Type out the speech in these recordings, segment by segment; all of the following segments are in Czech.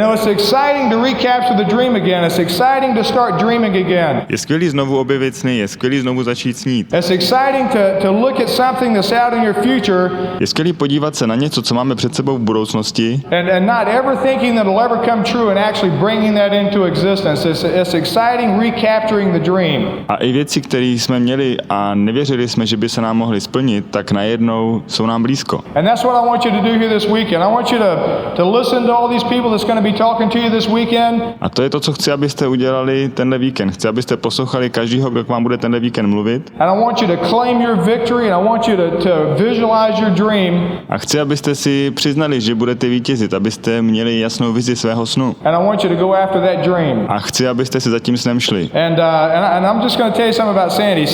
You know, it's exciting to recapture the dream again. It's exciting to start dreaming again. Je skvělý znovu objevit sny, je skvělý znovu začít snít. It's exciting to look at something that's out in your future. Je skvělý podívat se na něco, co máme před sebou v budoucnosti. And not ever thinking that it'll ever come true and actually bringing that into existence. It's exciting recapturing the dream. A i věci, které jsme měli a nevěřili jsme, že by se nám mohly splnit, tak najednou jsou nám blízko. And that's what I want you to do here this weekend. I want you to listen to all these people that's going to be talking to you this weekend. A to je to, co chci, abyste udělali tenhle víkend. Chci, abyste poslouchali každýho, kdo k vám bude tenhle víkend mluvit. And I want you to claim your victory and I want you to visualize your dream. A chci, abyste si přiznali, že budete vítězit, abyste měli jasnou vizi svého snu. And I want you to go after that dream. A chci, abyste si za tím snem šli. And I'm just going to tell you something about Sandy.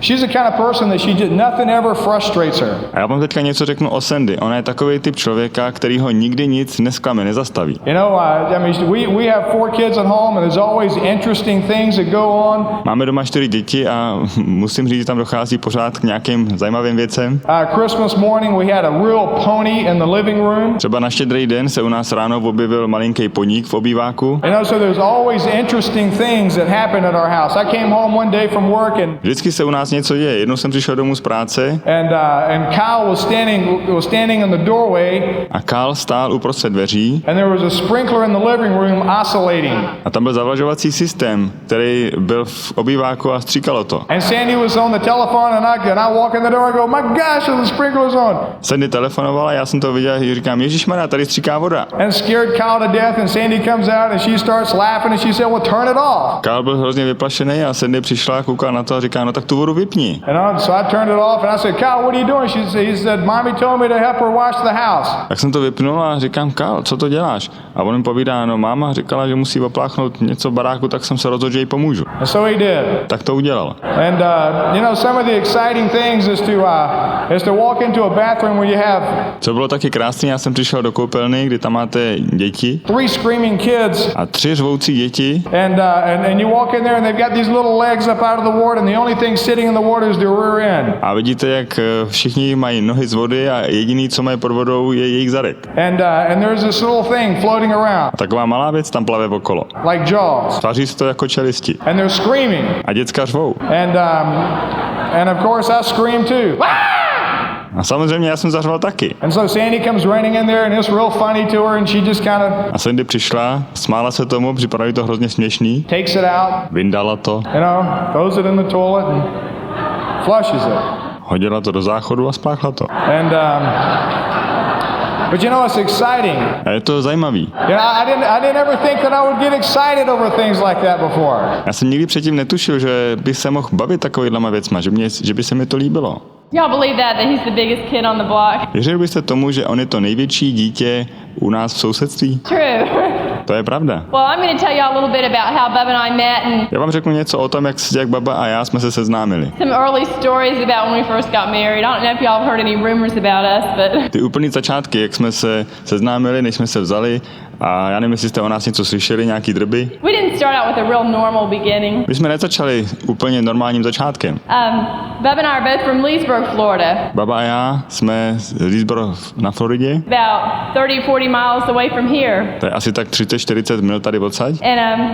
She's the kind of person that nothing ever frustrates her. A já vám teďka něco řeknu o Sandy. Ona je takový typ člověka, který ho nikdy nic nesklame, nezastaví. You know, I mean, we have 4 kids at home and there's always interesting things that go on. Máme doma 4 děti a musím říct, že tam dochází pořád k nějakým zajímavým věcem. Christmas morning we had a real pony in the living room. Třeba na Štědrý den se u nás ráno objevil malinký poník v obýváku. You know, so there's always interesting things that happen at our house. I came home one day from work and vždycky se u nás něco děje. Jednou jsem přišel domů z práce. And Kyle was standing in the doorway. A Kyle stál uprostřed dveří. And there was a sprinkler in the living room oscillating. A tam byl zavlažovací systém, který byl v obýváku a stříkalo to. And Sandy was on the telephone and I walk in the door and go, "My gosh, the sprinkler's on." Sandy telefonovala, já jsem to viděl a říkám, Ježišmarja, tady stříká voda. And scared Kyle to death and Sandy comes out and she starts laughing and she said, "Well, turn it off." Kyle byl hrozně vyplašený a Sandy přišla, koukal na to a říká, no tak tu vodu vypni. So I turned it off and I said, "Kyle, what are you doing?" He said, "Mommy told me to help her wash the house." Tak jsem to vypnul a říkám, Kyle, co to děláš? A on mi povídá, no máma říkala, že musí opláchnout něco v baráku, tak jsem se rozhodl, že jí pomůžu. And so he did. Tak to udělal. And you know, some of the exciting things is to walk into a bathroom where you have. Co bylo taky krásný, já jsem přišel do koupelny, kdy tam máte děti. 3 screaming kids. A 3 řvoucí děti. And you walk in there and they've got these little legs up out of the water and the only thing sitting in the water is their rear end. A vidíte, jak všichni mají nohy z vody a jediný, co mají pod vodou, je jejich zadek. And there's this little thing floating around. A taková malá věc tam plave okolo. Like Jaws. Tvaří se to jako čelisti. And they're screaming. A děcka řvou. And of course I scream too. A samozřejmě já jsem zařval taky. And so Sandy comes running in there and it's real funny to her and she just kind of. A Sandy přišla, smála se tomu, připadalo to hrozně směšný. Takes it out. Vyndala to. You know, throws it in the toilet and flushes it. Hodila to do záchodu a spláchla to. And but you know, it's exciting. A je to zajímavý. You know, I didn't ever think that I would get excited over things like that before. Já jsem nikdy předtím netušil, že bych se mohl bavit takovýhlema věcma, že by se mi to líbilo. Y'all believe that he's the biggest kid on the block? Věřil byste tomu, že on je to největší dítě u nás v sousedství? True. To je pravda. Well, I'm going to tell you a little bit about how Bubba and I met and Já vám řeknu něco o tom, jak Bubba a já jsme se seznámili. some early stories about when we first got married. I don't know if y'all have heard any rumors about us, but Ty úplný začátky, jak jsme se seznámili, než jsme se vzali, a já nevím, jestli jste o nás něco slyšeli, nějaký drby. we didn't start out with a real normal beginning. My jsme nezačali úplně normálním začátkem. Bubba and I are both from Leesburg, Florida. Bubba a já jsme z Leesburg na Floridě. About 30-40 miles away from here. To je asi tak 30-40 mil tady odsaď. And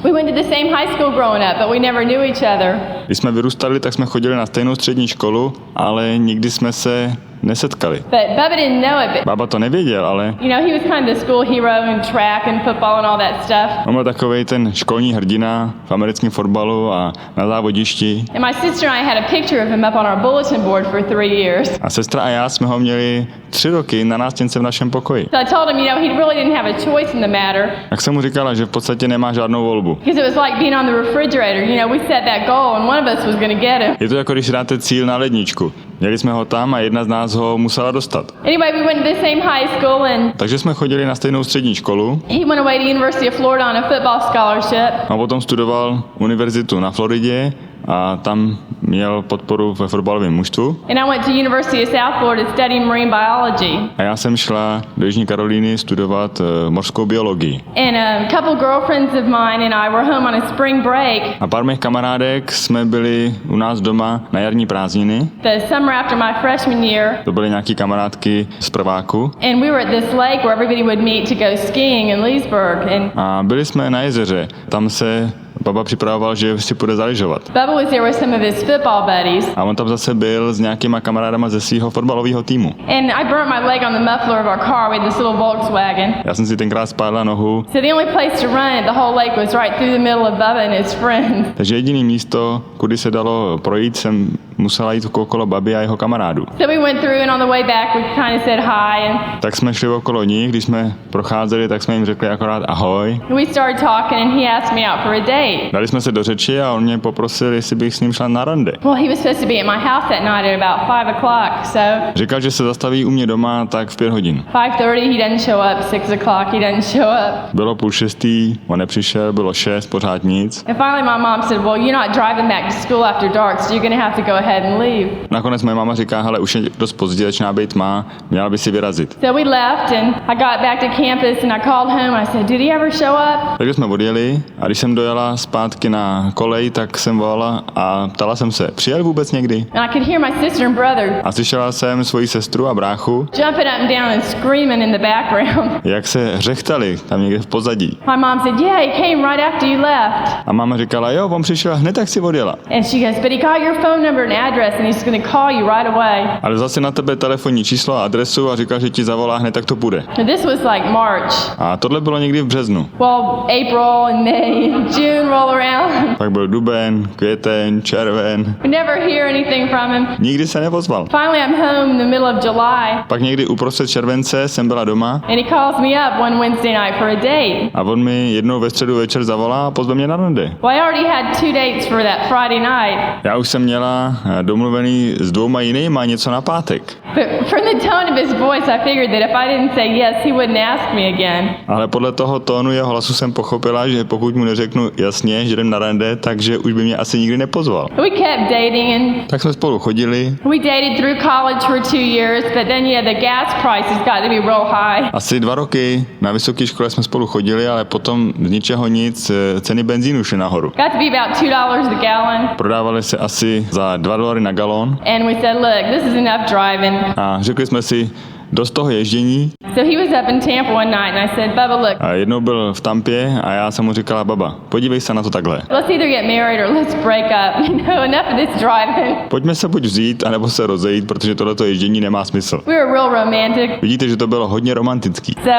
we went to the same high school growing up, but we never knew each other. Když jsme vyrůstali, tak jsme chodili na stejnou střední školu, ale nikdy jsme se nesetkali. But Bubba didn't know it, but Baba to nevěděl, ale you know, he was kind of the school hero in track and football and all that stuff. on byl takovej ten školní hrdina v americkém fotbalu a na závodišti. And my sister and I had a picture of him up on our bulletin board for 3 years. A sestra a já jsme ho měli 3 roky na nástěnce v našem pokoji. So I told him, you know, he really didn't have a choice in the matter. Tak jsem mu říkala, že v podstatě nemá žádnou volbu. Because it was like being on the refrigerator. You know, we set that goal and one of us was going to get him. Je to jako když dáte cíl na ledničku. Měli jsme ho tam a jedna z nás ho musela dostat. Anyway, we went to the same high school and Takže jsme chodili na stejnou střední školu. he went away to University of Florida on a football scholarship. A potom studoval univerzitu na Floridě a tam měl podporu ve fotbalovém mužstvu. And I went to University of South Florida to study marine biology. A já jsem šla do Jižní Karolíny studovat mořskou biologii. And a couple girlfriends of mine and I were home on a spring break. A pár mých kamarádek jsme byli u nás doma na jarní prázdniny. The summer after my freshman year. To byly nějaký kamarádky z prváku. And we were at this lake where everybody would meet to go skiing in Leesburg. A byli jsme na jezeře. Tam se Baba připravoval, že si půjde zalyžovat. Bubba was there with some of his football buddies. A on tam zase byl s nějakýma kamarádama ze svého fotbalového týmu. And I burnt my leg on the muffler of our car with this little Volkswagen. Já jsem si tenkrát spálila nohu. So the only place to run at the whole lake was right through the middle of Bubba and his friends. Takže jediný místo, kudy se dalo projít, jsem musela jít okolo Baby a jeho kamarádů. So we went through and on the way back we kind of said hi and Tak jsme šli okolo nich, když jsme procházeli, tak jsme jim řekli akorát ahoj. we started talking and he asked me out for a date. Dali jsme se do řeči a on mě poprosil, jestli bych s ním šla na rande. Well, he was supposed to be at my house that night at about 5 o'clock, so Říkal, že se zastaví u mě doma tak v 5 hodin. 5:30 he doesn't show up, 6 o'clock he doesn't show up. Bylo 5:30, on nepřišel, bylo 6, pořád nic. And finally my mom said, well, you're not driving back to school after dark, so you're going to have to go ahead and leave. Nakonec moje máma říká, hele, už je dost pozdě, začíná být tma, měla by si vyrazit. So we left and I got back to campus and I called home. I said, did he ever show up? Takže jsme odjeli a když jsem dojela zpátky na kolej, tak jsem volala a ptala jsem se, přijel vůbec někdy? And I could hear my sister and brother A slyšela jsem svoji sestru a bráchu, jumping up and down and screaming in the background. jak se hřechtali tam někde v pozadí. My mom said, yeah, he came right after you left. A máma říkala, jo, on přišel hned, tak si odjela. And she goes, but he got your phone number and address and he's going to call you right away. Ale zase na tebe telefonní číslo a adresu a říkal, že ti zavolá hned, tak to půjde. And this was like March. A tohle bylo někdy v březnu. Well, April and May and June roll around. Pak byl duben, květen, červen. We never hear anything from him. Nikdy se neozval. Finally, I'm home in the middle of July. Pak někdy uprostřed července jsem byla doma And he calls me up one Wednesday night for a date. a on mi jednou ve středu večer zavolá a pozve mě na rande. Well, I already had 2 dates for that Friday night. Já už jsem měla domluvený s 2 jinýma něco na pátek. But from the tone of his voice, I figured that if I didn't say yes, he wouldn't ask me again. Ale podle toho tónu jeho hlasu jsem pochopila, že pokud mu neřeknu jasně, že jdem na rande, takže už by mě asi nikdy nepozval. We kept dating and Tak jsme spolu chodili. we dated through college for 2 years, but then the gas prices got to be real high. Asi 2 roky na vysoké škole jsme spolu chodili, ale potom z ničeho nic ceny benzínu šly nahoru. Got to be about $2 a gallon. Prodávaly se asi za $2 na galon And we said, look, this is enough driving. a řekli jsme si, dost toho ježdění. So he was up in Tampa one night and I said, Bubba, look, A jednou byl v Tampě a já jsem mu říkala, Baba, podívej se na to takhle. let's either get married or let's break up. Enough of this driving. Pojďme se buď vzít, anebo se rozejít, protože tohleto ježdění nemá smysl. We were real romantic. Vidíte, že to bylo hodně romantický. So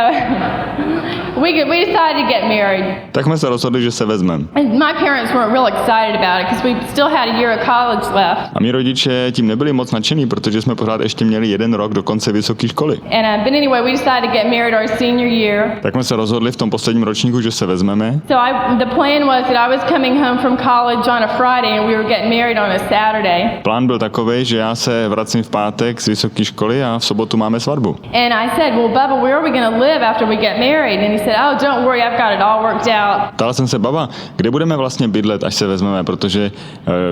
we decided to get married. Tak jsme se rozhodli, že se vezmeme. And my parents weren't real excited about it because we still had a year of college left. A mí rodiče tím nebyli moc nadšení, protože jsme pořád ještě měli 1 rok do konce vysoké školy. And but anyway, we decided to get married our senior year. Tak jsme se rozhodli v tom posledním ročníku, že se vezmeme. So the plan was that I was coming home from college on a Friday and we were getting married on a Saturday. Plán byl takový, že já se vracím v pátek z vysoké školy a v sobotu máme svatbu. And I said, well, Bubba, where are we going to live after we get married? And he said, oh, don't worry, I've got it all worked out. Ptal jsem se, Baba, kde budeme vlastně bydlet, až se vezmeme, protože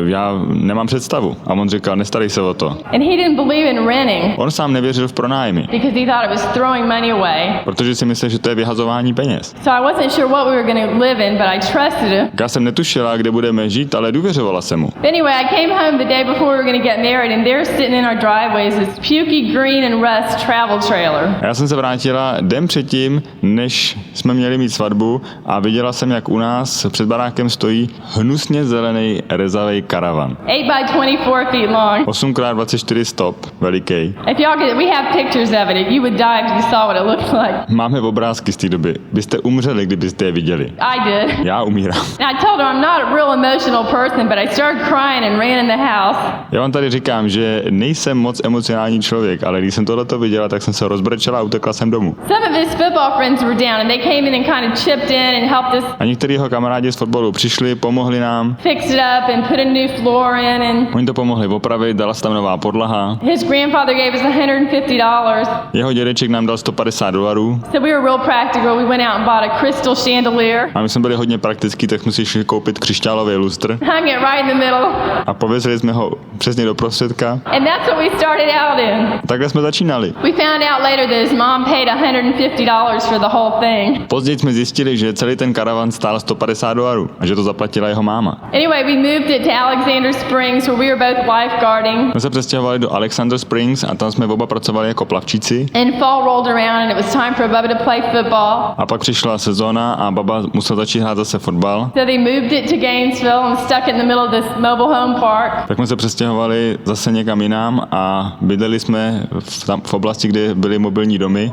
já nemám představu. A on říkal, nestarej se o to. And he didn't believe in renting On sám nevěřil v pronájmy, because he thought it was throwing money away. protože si myslel, že to je vyhazování peněz. So I wasn't sure what we were going to live in, but I trusted him. Já jsem netušila, kde budeme žít, ale důvěřovala jsem mu. Anyway, I came home the day before we were going to get married, and there sitting in our driveway is this pukey green and rust travel trailer. A já jsem se vrátila den předtím, než jsme měli mít svatbu a viděla jsem, jak u nás před barákem stojí hnusně zelený rezavý karavan. 8 by 24 feet long. 8x24 stop, veliký. If y'all could, we have pictures of it. You would die if you saw what it looked like. Máme obrázky z té doby. Byste umřeli, kdybyste je viděli. I did. Já umírám. And I told her I'm not a real emotional person, but I started crying and ran in the house. Já vám tady říkám, že nejsem moc emocionální člověk, ale když jsem tohleto viděla, tak jsem se rozbrečela a utekla jsem domů. Some of his football friends were down, and they came in and kind of chipped in and helped us A některý jeho kamarádi z fotbalu přišli, pomohli nám. fix it up and put a new floor in. And Oni to pomohli opravit, dala se tam nová podlaha. his grandfather gave us $150. Jeho dědeček nám dal $150. So we were real practical. We went out and bought a crystal chandelier, A my jsme byli hodně praktický, tak jsme si šli koupit křišťálový lustr hung it right in the middle, a pověsili jsme ho přesně do prostředka. and that's what we started out in. Takhle jsme začínali. We found out later that his mom paid $150 for the whole thing. Později jsme zjistili, že celý ten karavan stál $150 a že to zaplatila jeho máma. Anyway, we moved it to Alexander Springs, where we were both lifeguarding. My se přestěhovali do Alexander Springs a tam jsme oba pracovali jako plavčíci. And fall rolled around, and it was time for Bubba to play football. A pak přišla sezóna a Baba musel začít hrát zase fotbal. So they moved it to Gainesville and stuck it in the middle of this mobile home park. Tak jsme se přestěhovali zase někam jinam a bydleli jsme v oblasti, kde byly mobilní domy.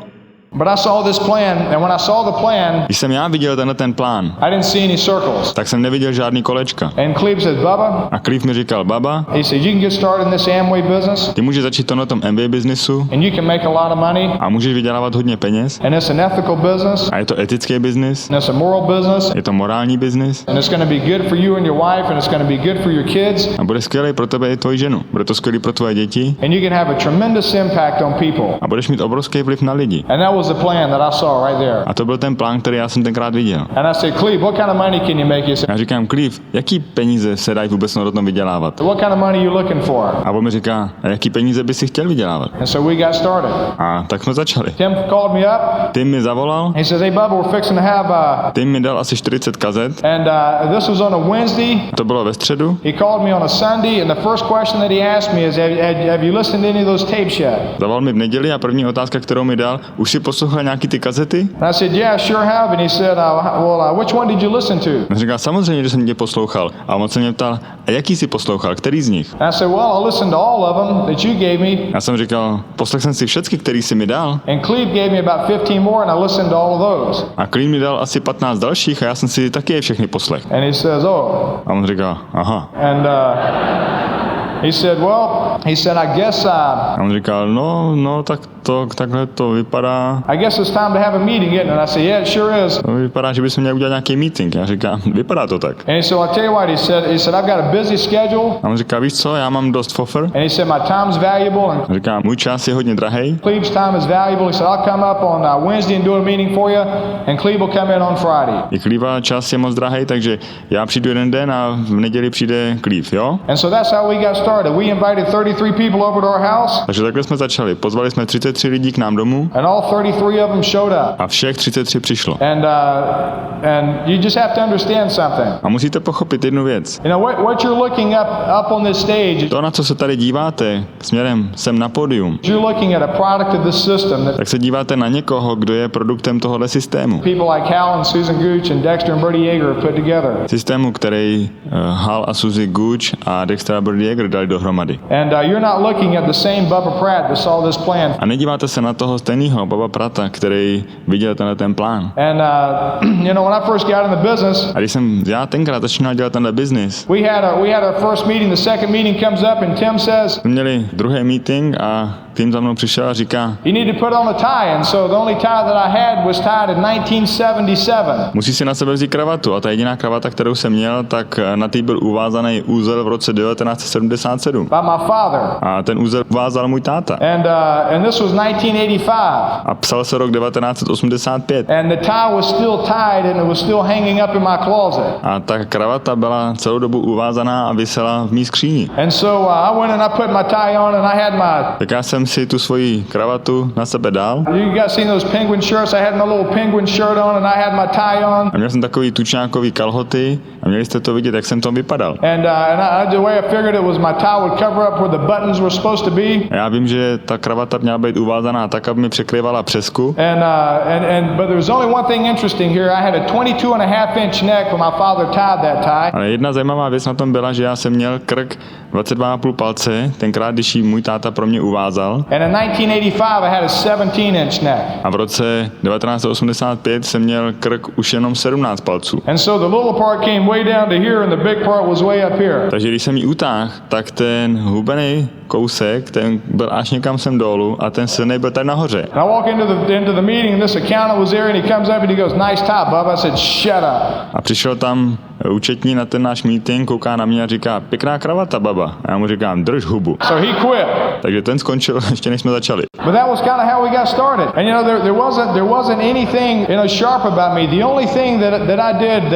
But I saw this plan, and when I saw the plan, Když jsem já viděl ten plán, I didn't see any circles. tak jsem neviděl žádný kolečka. And Cleve said, Bubba, A Cliff mi říkal, Baba, he said, you can get started in this Amway business, ty můžeš začít to na tom MBA biznisu and you can make a lot of money, a můžeš vydělávat hodně peněz. and it's an ethical business, A je to etický biznis, and it's a moral business, je to morální biznis and it's going to be good for you and your wife, and it's going to be good for your kids, a bude skvělý pro tebe i tvoji ženu. Bude to skvělý pro tvoje děti and you can have a tremendous impact on people. a budeš mít obrovský vliv na lidi. And that was the plan that I saw right there. A to byl ten plán, který já jsem tenkrát viděl. And I said, Cleve, what kind of money can you make? He said, Já říkám, Cliff, jaký peníze se dají vůbec na tom vydělávat? what kind of money you looking for? A on mi říká, a jaký peníze by si chtěl vydělávat? And so we got started. A tak jsme začali. Tim called me up. Tim mi zavolal, He says, hey, Bubba, we're fixing to have, Tim mi dal asi 40 kazet. and this was on a Wednesday. To bylo ve středu. He called me on a Sunday, and the first question that he asked me is, have you listened to any of those tapes yet? Zavolal mi v neděli a první otázka, kterou mi dal, už si poslouchal nějaký ty kazety? And I said, yeah, I sure have. And he said, which one did you listen to? On říkal, samozřejmě, že jsem tě poslouchal. A on se mě ptal, a jaký jsi poslouchal, který z nich? And I said, well, I listened to all of them that you gave me. Já jsem říkal, poslechl jsem si všechny, který jsi mi dal. And Cleve gave me about 15 more, and I listened to all of those. A Cliff mi dal asi 15 dalších a já jsem si taky je všechny poslech. And he says, oh. A on říkal, aha. And he said, I guess, A on říkal, no, tak takhle to vypadá. I guess it's time to have a meeting, isn't it? And I said, yeah, it sure is. To vypadá, že bychom měli udělat nějaký meeting. Já říkám, vypadá to tak. And he said, well, I'll tell you what, he said, I've got a busy schedule. A on říká, víš co, já mám dost fofer. And he said, my time's valuable. And On říká, můj čas je hodně drahej. Cleve's time is valuable. He said, I'll come up on Wednesday and do a meeting for you. And Cleve will come in on Friday. I Cleva čas je moc drahej, takže já přijdu jeden den a v neděli přijde Cleve, jo? And so that's how we got started. We invited 33 people over to our house. Takže takhle jsme začali. Pozvali jsme 33 lidí k nám domů And all 33 of them showed up. a všech 33 přišlo. And you just have to understand something. A musíte pochopit jednu věc. You know, what you're looking up on this stage, To, na co se tady díváte, směrem sem na pódium, you're looking at a product of this system that tak se díváte na někoho, kdo je produktem tohohle systému. people like Hal and Susan Gooch and Dexter and Bertie Yeager have put together. Systému, který Hal a Suzy Gooch a Dexter a Bertie Yeager dali dohromady. And you're not looking at the same Bubba Pratt that saw this plan. A nedíváte se na toho stejného Bubba Prata, který viděl ten plán. And you know, when I first got in the business, A když jsem já tenkrát začínal dělat tenhle biznis, we had our first meeting. The second meeting comes up, and Tim says, jsme měli druhý meeting a tým za mnou přišel a říká, you need to put on a tie. And so the only tie that I had was tied in 1977. musí si na sebe vzít kravatu. A ta jediná kravata, kterou jsem měl, tak na té byl uvázaný úzel v roce 1977. By my father. A ten úzel uvázal můj táta. And this was 1985. A psal se rok 1985. And the tie was still tied, and it was still hanging up in my closet. A ta kravata byla celou dobu uvázaná a visela v mý skříni. And so I went and I put my tie on, and I had my, Tak já jsem si tu svoji kravatu na sebe dal. you guys seen those penguin shirts? I had my little penguin shirt on, and I had my tie on. A měl jsem takový tučňákový kalhoty a měli jste to vidět, jak jsem to vypadal. And the way I figured it was my tie would cover up where the buttons were supposed to be. A já vím, že ta kravata měla být uvázaná tak, aby mi překrývala přesku. But there was only one thing interesting here. I had a 22.5-inch neck when my father tied that tie. Ale jedna zajímavá věc na tom byla, že já jsem měl krk 22,5 palce, tenkrát, když ji můj táta pro mě uvázal. And in 1985, I had a 17-inch neck. A v roce 1985 jsem měl krk už jenom 17 palců. And so the little part came way down to here, and the big part was way up here. Takže když jsem ji utáhl, tak ten hubený kousek, ten byl až někam sem dolů a ten silnej byl tady nahoře. And I walk into the meeting, and this accountant was there, and he comes up and he goes, "Nice tie, Bubba." I said, "Shut up." A přišel tam účetní na ten náš meeting, kouká na mě a říká, pěkná kravata, baba. A já mu říkám, drž hubu. So he quit. Takže ten skončil, ještě než jsme začali. But that was kind of how we got started. And you know, there wasn't anything, you know, sharp about me. The only thing that I did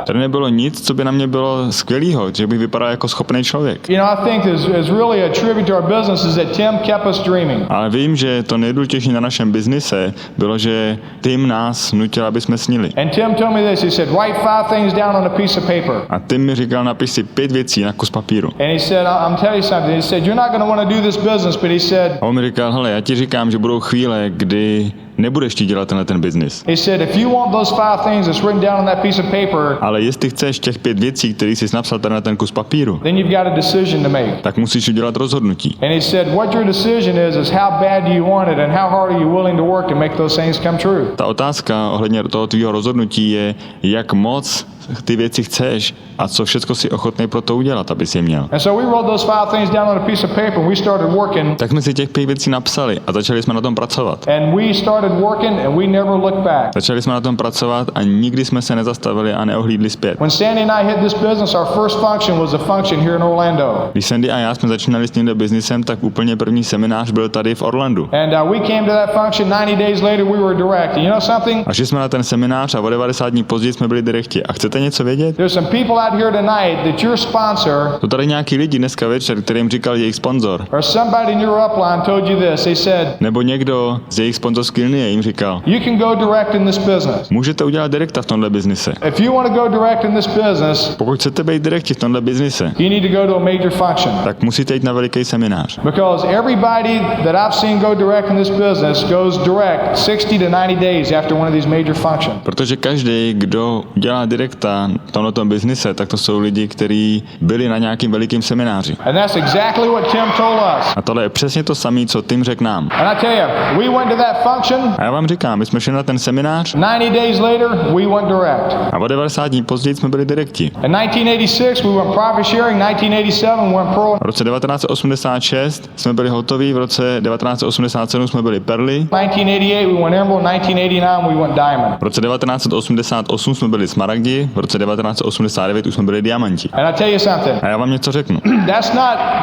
Tady nebylo nic, co by na mě bylo skvělýho, že bych vypadal jako schopný člověk. you know, I think is really a tribute to our business is that Tim kept us dreaming. Ale vím, že to nejdůležitější na našem biznise bylo, že Tim nás nutil, aby jsme snili. And Tim told me this. He said, write 5 things down on a piece of paper. A Tim mi říkal, napiš si 5 věcí na kus papíru. And he said, I'm telling you something. He said, you're not going to want to do this business, but he said, A on mi říkal, hele, já ti říkám, že budou chvíle, kdy nebudeš ti dělat ten biznis. he said, if you want those 5 things that's written down on that piece of paper, Ale jestli chceš těch 5 věcí, které jsi napsal tady na ten kus papíru, then you've got a decision to make. tak musíš udělat rozhodnutí. And he said, what your decision is how bad do you want it and how hard are you willing to work to make those things come true. Ta otázka ohledně toho tvýho rozhodnutí je, jak moc ty věci chceš a co všechno si ochotný pro to udělat, aby si je měl. And so we wrote those 5 things down on a piece of paper and we started working. Tak jsme si těch 5 věcí napsali a začali jsme na tom pracovat. And we started working and we never looked back. Začali jsme na tom pracovat a nikdy jsme se nezastavili a neohlídli zpět. When Sandy and I hit this business, our first function was a function here in Orlando. Když Sandy a já jsme začínali s tímto biznisem, tak úplně první seminář byl tady v Orlandu. And we came to that function 90 days later we were direct. And you know something? A šli jsme na ten seminář a o 90 dní později jsme byli direkti. A chcete něco vědět? There's some people out here tonight that your sponsor To tady nějaký lidi dneska večer, kterým říkal jejich sponzor. or somebody in your upline told you this. They said, Nebo někdo z jejich sponzorské linie jim říkal, you can go direct in this business. můžete udělat direkta v tomhle biznise. If you want to go direct in this business, Pokud chcete být direkti v tomhle biznise, you need to go to a major function. tak musíte jít na veliký seminář. Because everybody that I've seen go direct in this business goes direct 60 to 90 days after one of these major functions. Protože každý, kdo dělá direkta v tomto biznise, tak to jsou lidi, kteří byli na nějakým velikým semináři. And that's exactly what Tim told us. A tohle je přesně to samé, co Tim řekl nám. And I tell you, we went to that function. A já vám říkám, my jsme šli na ten seminář 90 days later, we went direct. a o 90 dní později jsme byli direkti. In 1986, we went profit sharing. 1987, we went pro. V roce 1986 jsme byli hotoví, v roce 1987 jsme byli perly, 1988, we went emerald. 1989, we went diamond. v roce 1988 jsme byli smaragdi, v roce 1989 už jsme byli diamanti. And I tell you something. A já vám něco řeknu.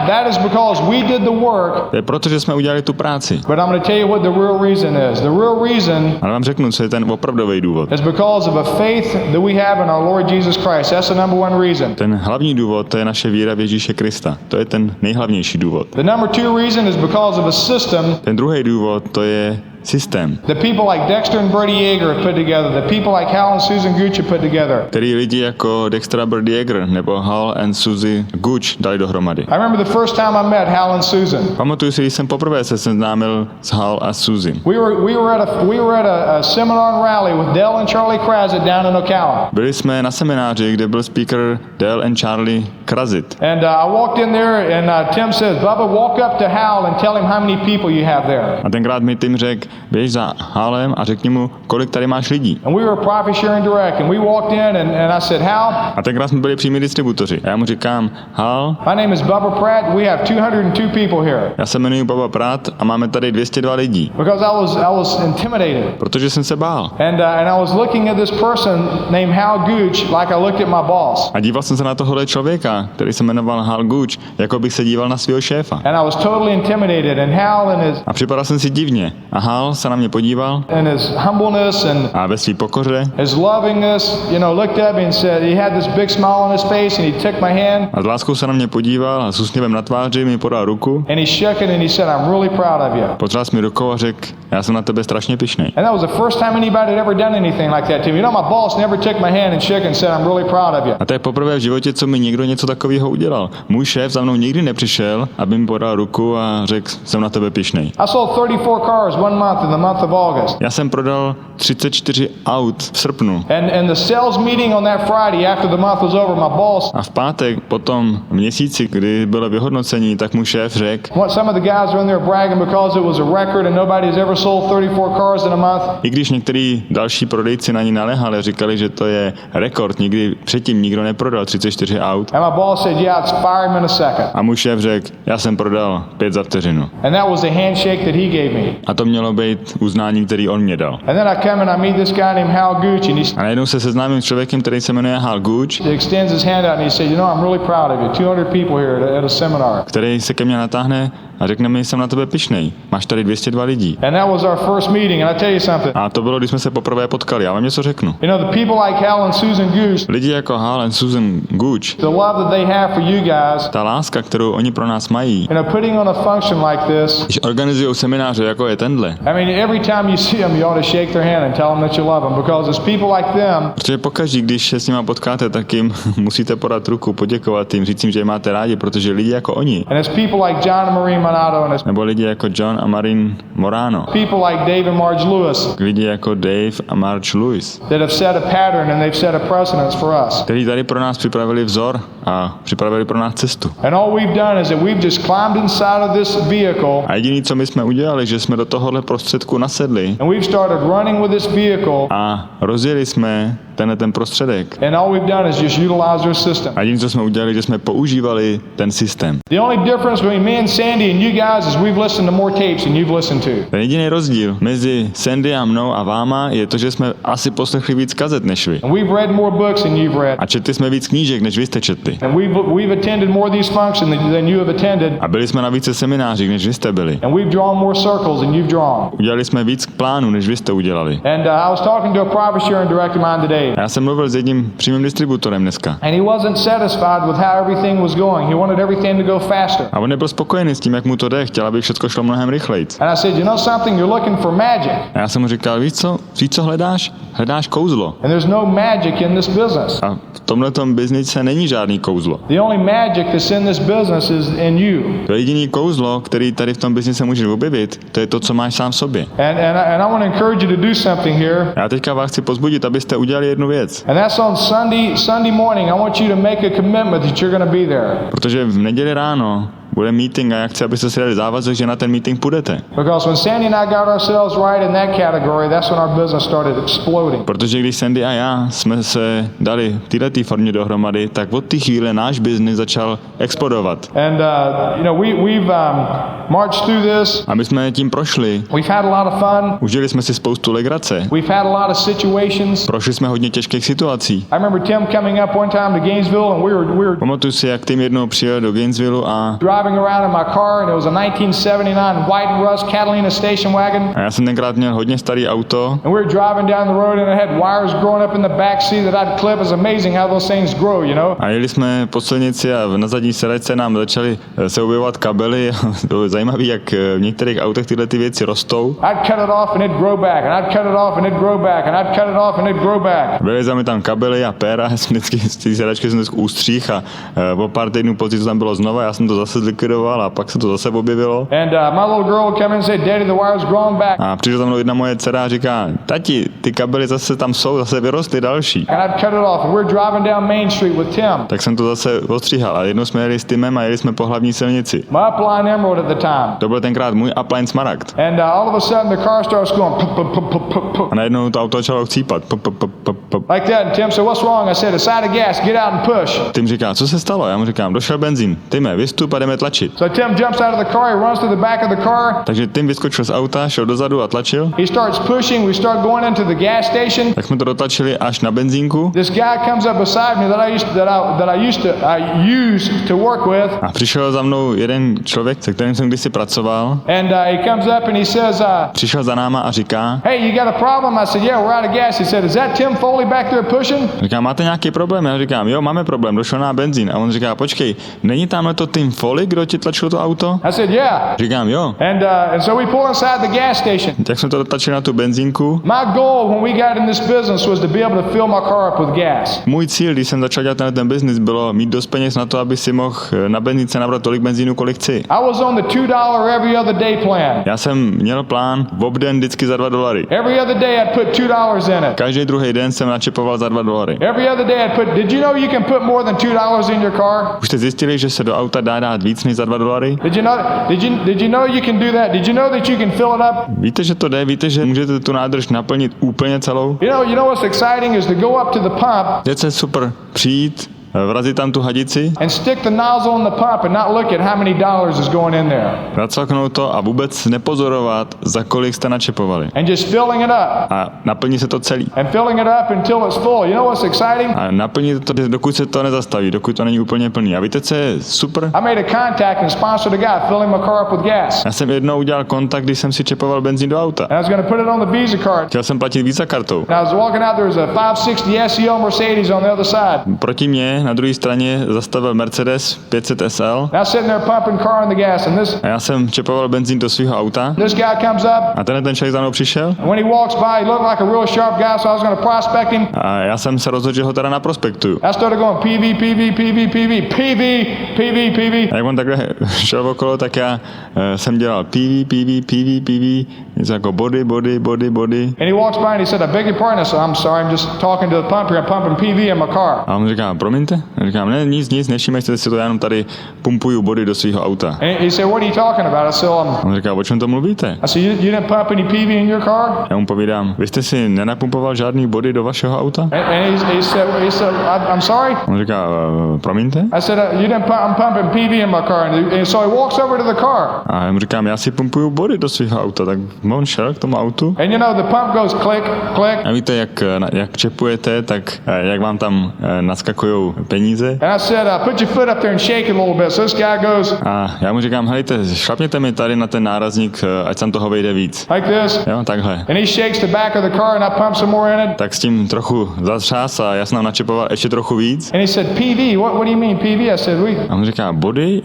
That is because we did the work. To je proto, že jsme udělali tu práci. But I'm going to tell you what the real reason is. The real reason Ale vám řeknu, co je ten opravdový důvod. is because of a faith that we have in our Lord Jesus Christ. That's the number one reason. Ten hlavní důvod, to je naše víra v Ježíše Krista. To je ten nejhlavnější důvod. The number 2 reason is because of a system Ten druhý důvod, to je systém, that people like Dexter and Brady Yeager have put together, that people like Hal and Susan Gooch have put together. který lidi jako Dexter a Brady Yeager nebo Hal and Suzy Gooch dali dohromady. I remember the first time I met Hal and Susan. Pamatuju si, když jsem poprvé se seznámil s Hal a Suzy. We were at a seminar and rally with Dell and Charlie Krazit down in Ocala. Byli jsme na semináři, kde byl speaker Dale and Charlie Krazit. And I walked in there and Tim says, Bubba, walk up to Hal and tell him how many people you have there. A tenkrát mi Tim řekl, běž za Halem a řekni mu, kolik tady máš lidí. And we were profit sharing direct and we walked in and I said, Hal, A tenkrát jsme byli přímí distributoři. A já mu říkám, Hal, my name is Bubba Pratt. We have 202 people here. já se jmenuji Bubba Pratt a máme tady 202 lidí. Because I was intimidated. Protože jsem se bál. And I was looking at this person named Hal Gooch like I looked at my boss. A díval jsem se na tohohle člověka, který se jmenoval Hal Gooch, jako bych se díval na svého šéfa. And I was totally intimidated. And Hal A připadal jsem si divně. A Hal se na mě podíval and his humbleness and a ve své pokoře his lovingness, looked at me and said, he had this big smile on his face and he took my hand a s láskou se na mě podíval a s úsměvem na tváři mi podal ruku, and he shook it and he said, I'm really proud of you. potřás mi rukou a řekl, já jsem na tebe strašně pyšnej. And that was the first time anybody had ever done anything like that to me. My boss never took my hand and shook and said, I'm really proud of you. A to je poprvé v životě, co mi někdo něco takového udělal. Můj šéf za mnou nikdy nepřišel, aby mi podal ruku a řekl, jsem na tebe pyšnej. I sold 34 cars one month in the month of August. Já jsem prodal 34 aut v srpnu. And the sales meeting on that Friday after the month was over, my boss, A v pátek, potom v měsíci, kdy bylo vyhodnocení, tak mu šéf řekl, some of the guys were in there bragging because it was a record and nobody has ever sold 34 cars in a month. i když některý další prodejci na ní naléhali, říkali, že to je rekord, nikdy předtím nikdo neprodal 34 aut. And my boss said, yeah, it's fire him in a second. A můj šéf řekl, já jsem prodal 5 za vteřinu. And that was the handshake that he gave me. A to mělo být být uznání, který on mě dal. And then I come and I meet this guy named Hal Gooch, and A najednou se seznámím s člověkem, který se jmenuje Hal Gooch, he extends his hand out and he said, I'm really proud of you. 200 people here at a seminar. který se ke mně natáhne a řekne mi, jsem na tebe pyšnej. Máš tady 202 lidí. And that was our first meeting, and I tell you something. A to bylo, když jsme se poprvé potkali. Já vám něco řeknu. The people like Hal and Susan Gooch, Lidi jako Hal a Susan Gooch, the love that they have for you guys, ta láska, kterou oni pro nás mají, putting on a function like this. když organizují semináře, jako je tenhle. Every time you see them, you ought to shake their hand and tell them that you love them, because it's people like them. Protože pokaždý, když se s nima potkáte, tak jim musíte podat ruku, poděkovat jim, říct jim, že je máte rádi, protože lidi jako oni. And it's people like John and Marie Monato, and it's Nebo lidi jako John a Marin Morano. people like Dave and Marge Lewis Lidi jako Dave a Marge Lewis. that have set a pattern and they've set a precedence for us. Kteří tady pro nás připravili vzor a připravili pro nás cestu. And all we've done is that we've just climbed inside of this vehicle A jediné, co my jsme udělali, že jsme do tohohle prostředku nasedli and we've started running with this vehicle, a rozjeli jsme ten prostředek. and all we've done is just utilize their system. A jediné, co jsme udělali, že jsme používali ten systém. The only difference between me and Sandy and you guys is we've listened to more tapes than you've listened to. Ten jediný rozdíl mezi Sandy a mnou a váma je to, že jsme asi poslechli víc kazet než vy. And we've read more books than you've read. A četli jsme víc knížek, než vy jste četli. And we've attended more of these functions than you have attended. A byli jsme na více seminářích, než vy jste byli. And we've drawn more circles than you've drawn. Udělali jsme víc plánů, než vy jste udělali. And I was talking to a profit sharing director of mine today. A já jsem mluvil s jedním přímým distributorem dneska. And he wasn't satisfied with how everything was going. He wanted everything to go faster. A on nebyl spokojený s tím, jak mu to jde. Chtěl, aby všechno šlo mnohem rychleji. And I said, something, you're looking for magic. A já jsem mu říkal, víš co hledáš? Hledáš kouzlo. And there's no magic in this business. A v tomhletom biznise není žádný kouzlo. The only magic that's in this business is in you. To jediný kouzlo, který tady v tom biznise můžeš objevit, to je to, co máš sám v sobě. And I want to encourage you to do something here. Já teďka vás chci pozbudit, abyste udělali jednu věc. And that's on Sunday morning. I want you to make a commitment that you're going to be there. Protože v neděli ráno bude meeting a já chci, abyste si dali závazek, že na ten meeting půjdete. Because when Sandy and I got ourselves right in that category, that's when our business started exploding. Protože když Sandy a já jsme se dali v této formě dohromady, tak od té chvíle náš biznis začal explodovat. And we've marched through this. A my jsme tím prošli. We've had a lot of fun. Užili jsme si spoustu legrace. We've had a lot of situations. Prošli jsme hodně těžkých situací. I remember Tim coming up one time to Gainesville and we were Pamatuju si, jak Tim jednou přijel do Gainesville a driving around in my car, and it was a 1979 white and rust Catalina station wagon. já jsem tenkrát měl hodně starý auto. And we were driving down the road and it had wires growing up in the back seat that I'd clip. It's amazing how those things grow, A jeli jsme po silnici a na zadní sedačce nám začaly se objevovat kabely. To je zajímavé, jak v některých autech tyhle ty věci rostou. I'd cut it off and it'd grow back, and I'd cut it off and it'd grow back, and I'd cut it off and it'd grow back. Byly mi tam kabely a péra, vždycky z té sedačky jsem vždycky ústřích a o pár týdnů později to tam bylo znova, já jsem to zase zlikvidoval a pak se to zase objevilo. And my little girl would come in and say, "Daddy, the wire's growing back." A přišla za mnou jedna moje dcera a říká, tati, ty kabely zase tam jsou, zase vyrostly další. And I'd cut it off, and we're driving down Main Street with Tim. Tak jsem to zase ostříhal a jednou jsme jeli s Timem a jeli jsme po hlavní silnici. My upline Emerald at the time. To byl tenkrát můj upline Smaragd. And all of a sudden the car starts going pup, pup, pup, pup, pup, pup. A najednou to auto začalo chcípat. Like that. And Tim said, "What's wrong?" I said, "A side of gas. Get out and push." Tim říká, co se stalo? Já mu říkám, došel benzín. Time, vystup a jdeme tlačit. So Tim jumps out of the car, he runs to the back of the car. Takže Tim vyskočil z auta, šel dozadu a tlačil. He starts pushing, we start going into the gas station. Tak jsme to dotlačili až na benzínku. This guy comes up beside me that I used to work with. A přišel za mnou jeden člověk, se kterým jsem kdysi pracoval. And he comes up and he says, přišel za náma a říká, "Hey, you got a problem?" I said, "Yeah, we're out of gas." He said, "Is that Tim Foley back there pushing?" Říká, máte nějaký problém? Já říkám, jo, máme problém, došel na benzín. A on říká, počkej, není tamhle to Tim Foley, kdo ti tlačil to auto? I said, "Yeah." Říkám, jo. And so we pull inside the gas station. Tak jsme to dotlačili na tu benzínku. My goal when we got in this business was to be able to fill my car up with gas. Můj cíl, když jsem začal dělat ten business, bylo mít dost peněz na to, aby si mohl na benzínce nabrat tolik benzínu, kolik chci. I was on the $2 every other day plan. Já jsem měl plán v obden vždycky za $2. Every other day I'd put $2 in it. Každý druhý den jsem načepoval za $2. Every other day I'd put, did you know you can put more than $2 in your car? Už jste zjistili, že se do auta dá dát víc než za $2? Did you know you can do that? Did you know that you can fill it up? Víte, že to jde? Víte, že můžete tu nádrž naplnit úplně celou? You know what's exciting is to go up to the pump. Je super přijít vrazit tam tu hadici, and stick the nozzle in the pump and not look at how many dollars is going in there. nacvaknout to a vůbec nepozorovat, za kolik jste načepovali. And just filling it up. A naplní se to celý. And filling it up until it's full. You know what's exciting? A naplní to, dokud se to nezastaví, dokud to není úplně plný. A víte, co je super? I made a contact and sponsored a guy filling my car up with gas. Já jsem jednou udělal kontakt, když jsem si čepoval benzín do auta. And I was going to put it on the Visa card. Chtěl jsem platit Visa kartou. And I was walking out, there was a 560 SEO Mercedes on the other side. Proti mně na druhé straně zastavil Mercedes 500 SL. And I was sitting there pumping car in the gas, and A já jsem čepoval benzín do svého auta. this guy comes up. A ten člověk za mnou přišel. And when he walks by, he looked like a real sharp guy, so I was going to prospect him. A já jsem se rozhodl, že ho teda naprospektuju. I started going PV, PV, PV, PV, PV, PV, PV. A jak on takhle šel okolo, tak já jsem dělal PV, PV, PV, PV, něco jako body, body, body, body. And he walks by and he said, I beg your pardon. I said, I'm sorry, I'm just talking to the pump here. I'm pumping PV in my car. A on říká, promiňte? A říkám, ne, nic, nevšímejte si to, já jenom tady pumpuju body do svého auta. And he said, what are you talking about? I said, A on říká, o čem to mluvíte? I said, you didn't pump any PV in your car? Já mu povídám, vy jste si nenapumpoval žádný body do vašeho auta? And he said, I'm sorry. On říká, promiňte? I said, you didn't pump, I'm pumping PV in my car. And so he walks over to the car. A já mu říkám, já si pumpuju body do svého auta, tak on šel k tomu autu. And you know, the pump goes click, click. A víte, jak čepujete, tak jak vám tam naskakujou peníze. And I said, put your foot up there and shake it a little bit. So this guy goes A já mu říkám, helejte, šlapněte mi tady na ten nárazník, ať tam toho vejde víc. like this. Jo, takhle. And he shakes the back of the car and I pump some more in it. Tak s tím trochu zatřás a já jsem tam načepoval ještě trochu víc. And he said, PV, what do you mean PV? I said, we A on říká, body?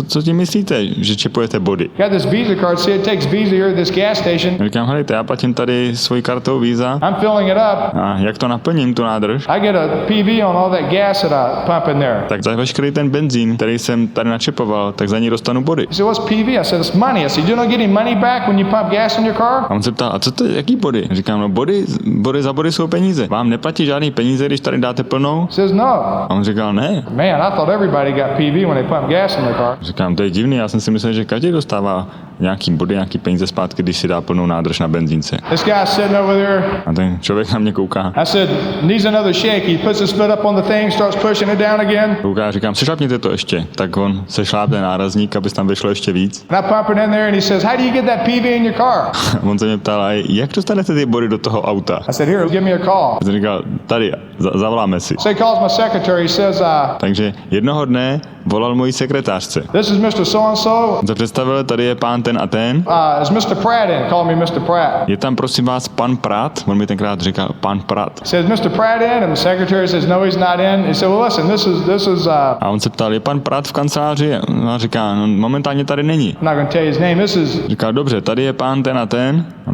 Co tím myslíte, že čepujete body? got this Visa card. See, it takes Visa here at this gas station. Já říkám, helejte, já platím tady svojí kartou Visa. I'm filling it up. A jak to naplním, tu nádrž? I get a PV on all that gas that I pump in there. Tak za veškerý ten benzín, který jsem tady načepoval, tak za ní dostanu body. He said, what's PV? I said, it's money. I said, you don't get any money back when you pump gas in your car? A on se ptal, a co to je, jaký body? Říkám, no body za body jsou peníze. Vám neplatí žádný peníze, když tady dáte plnou? He says, no. A on říkal, ne. Man, I thought everybody got PV when they pump gas in their car. Říkám, to je divný, já jsem si myslel, že každý dostává nějaký body, nějaký peníze zpátky, když si dá plnou nádrž na benzínce. This guy's sitting over there. A ten člověk na mě kouká. I said, needs another shake. He puts his foot up on the thing, starts pushing it down again. Kouká, říkám, sešlápněte to ještě. Tak on sešlápne nárazník, aby tam vyšlo ještě víc. And I pump it in there and he says, how do you get that PV in your car? On se mě ptal, a jak dostanete ty body do toho auta? I said, here, give me a call. Já jsem říkal, tady, zavoláme si. So he calls my secretary. He says, Takže jednoho dne volal mojí sekretářce. this is Mr. So-and-so. On se představil, tady je pán ten a ten. Is Mr. Pratt in? Call me Mr. Pratt. Je tam prosím vás pan Pratt? On mi tenkrát říkal pan Pratt. He says, Mr. Pratt in? And the secretary says, no, he's not in. He said, well, listen, this is A on se ptal, je pan Pratt v kanceláři? A říká, no, momentálně tady není. I'm not going to tell you his name. This is Říká, dobře, tady je pán ten a ten. A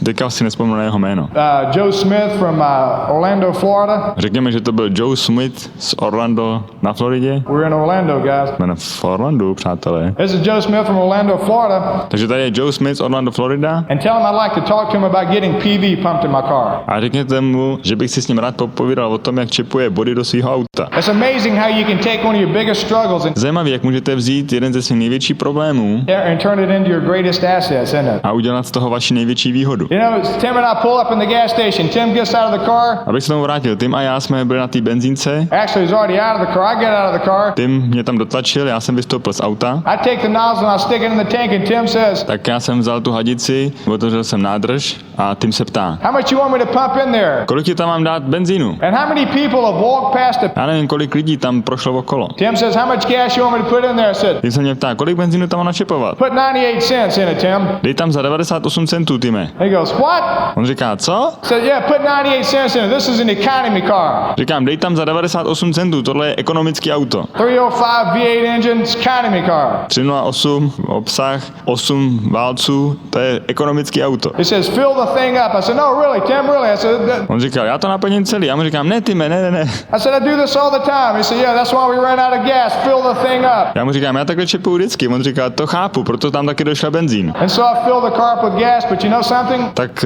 teďka si nespomenu na jeho jméno. Joe Smith from Orlando, Florida. Řekněme, že to byl Joe Smith z Orlando na Floridě. We're in Orlando, guys. Jsme v Orlandu, přátelé. This is Joe Smith from Orlando, Florida. Takže tady je Joe Smith z Orlando, Florida. And tell him I'd like to talk to him about getting PV pumped in my car. A řekněte mu, že bych si s ním rád popovídal o tom, jak čepuje body do svého auta. It's amazing how you can take one of your biggest struggles Zajímavý, jak můžete vzít jeden ze svých největších problémů and turn it into your greatest assets, isn't it? a udělat z toho vaši největší výhodu. You know, Tim and I pull up in the gas station. Tim gets out of the car. Abych se tomu vrátil, Tim a já jsme byli na té benzínce. Actually, he's already out of the car. I get out of the car. Tim mě tam dotlačil, já jsem vystoupil z auta. I take the nozzle and I stick it in the tank and Tim says, Tak já jsem vzal tu hadici, otevřel jsem nádrž a Tim se ptá, how much you want me to pump in there? kolik ti tam mám dát benzínu? And how many people have walked past it? Já nevím, kolik lidí tam prošlo okolo. Tim says, how much gas you want me to put in there? I said, Když se mě ptá, kolik benzínu tam mám načepovat? put 98 cents in it, Tim. Dej tam za 98 centů, Time. He goes, what? On říká, co? I said, yeah, put 98 cents in it. This is an economy car. Říkám, dej tam za 98 centů, tohle je ekonomický auto. 305 V8 engines, economy car. 308, obsah, 8 válců, to je ekonomický auto. He says, fill the thing up. I said, no, really, Tim, really? I said, On říkal, já to naplním celý. Já mu říkám, ne, Time, ne. I said, I do this all the time. He said, yeah, that's why we ran out of gas. Fill the thing up. Já mu říkám, já takhle čepuju vždycky. On říká, to chápu, proto tam taky došel benzín. And so I filled the car up with gas, but you know something? Tak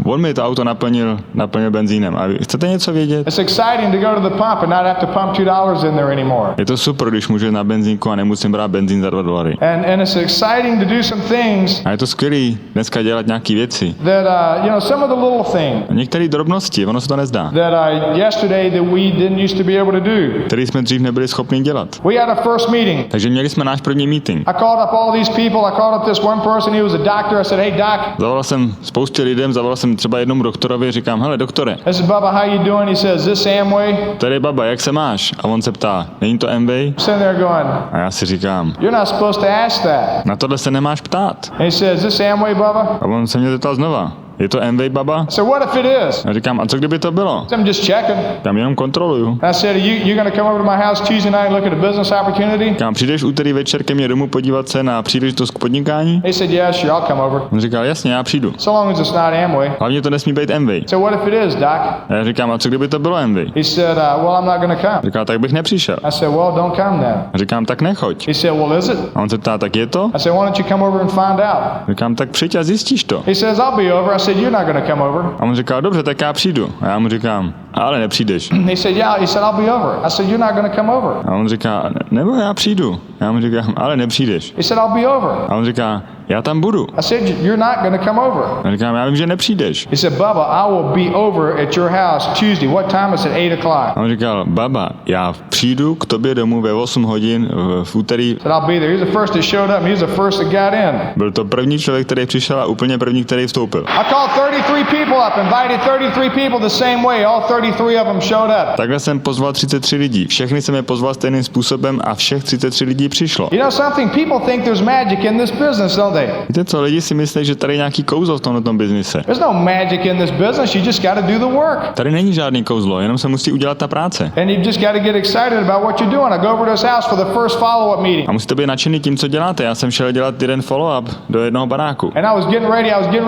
on mi to auto naplnil benzínem. A chcete něco vědět? vědět. It's exciting to go to the pump and not have to pump $2 in there anymore. Je to super, když můžu jít na benzínku a nemusím brát benzín za $2. And it's exciting to do some things A je to skvělý dneska dělat nějaký věci. that, some of the little things Některé drobnosti, ono se to nezdá, that yesterday that we didn't used to be able to do. který jsme dřív nebyli schopni dělat. We had a first meeting. Takže měli jsme náš první meeting. I called up all these people. I called up this one person. He was a doctor. I said, "Hey, doc, Zavolal jsem spoustě lidem, zavolal jsem třeba jednomu doktorovi, říkám, hele doktore, this is Bubba. How you doing?" He says, "This Amway?" tady Baba, jak se máš? A on se ptá, není to Amway? I'm sitting there going, A já si říkám, "You're not supposed to ask that." na tohle se nemáš ptát. And he says, "This Amway, Bubba?" A on se mě zeptal znova, je to Amway, Baba? I said, "What if it is?" A říkám, a co kdyby to bylo? I'm just checking. Tam jenom kontroluju. And I said, "You're going to come over to my house Tuesday night and look at a business opportunity?" Říkám, přijdeš úterý večer ke mně domů podívat se na příležitost k podnikání? He said, "Yeah, sure, I'll come over. On říkal, jasně, já přijdu. So long as it's not Amway." Hlavně to nesmí být Amway. I said, "What if it is, doc?" A já říkám, a co kdyby to bylo Amway? He said, "Well, I'm not going to come." Říká, tak bych nepřišel. I said, "Well, don't come then." A říkám, tak nechoď. He said, "Well, is it?" A on se ptá, tak je to? I said, "Why don't you come over and find out?" Říkám, tak přijď a zjistíš to. He says, "I'll be over." I said, "You're not going to come over." A on říká, dobře, tak já přijdu. A já mu říkám, ale nepřijdeš. He said, "Yeah." He said, "I'll be over." I said, "You're not going to come over." A on říká, nebo já přijdu. Já mu říkám, ale nepřijdeš. He said, "I'll be over." A on říká, já tam budu. I said, "You're not going to come over." A říkám, já vím, že nepřijdeš. He said, "Bubba, I will be over at your house Tuesday. What time?" I said, 8 o'clock. A on říkal, Baba, já přijdu k tobě domů ve 8 hodin v úterý. I said, "I'll be there." He's the first that showed up. He's the first that got in. Byl to první člověk, který přišel a úplně první, který vstoupil. I called 33 people up, invited 33 people the same way. All 33 of them showed up. Takhle jsem pozval 33 lidí. Všechny jsem je pozval stejným způsobem a všech 33 lidí přišlo. You know something? People think there's magic in this business, don't they? Víte co, lidi si myslí, že tady je nějaký kouzlo v tomto biznise. There's no magic in this business. You just got to do the work. Tady není žádný kouzlo, jenom se musí udělat ta práce. And you've just got to get excited about what you're doing. I go over to his house for the first follow-up meeting. A musíte být nadšený tím, co děláte. Já jsem šel dělat jeden follow-up do jednoho baráku. And I was getting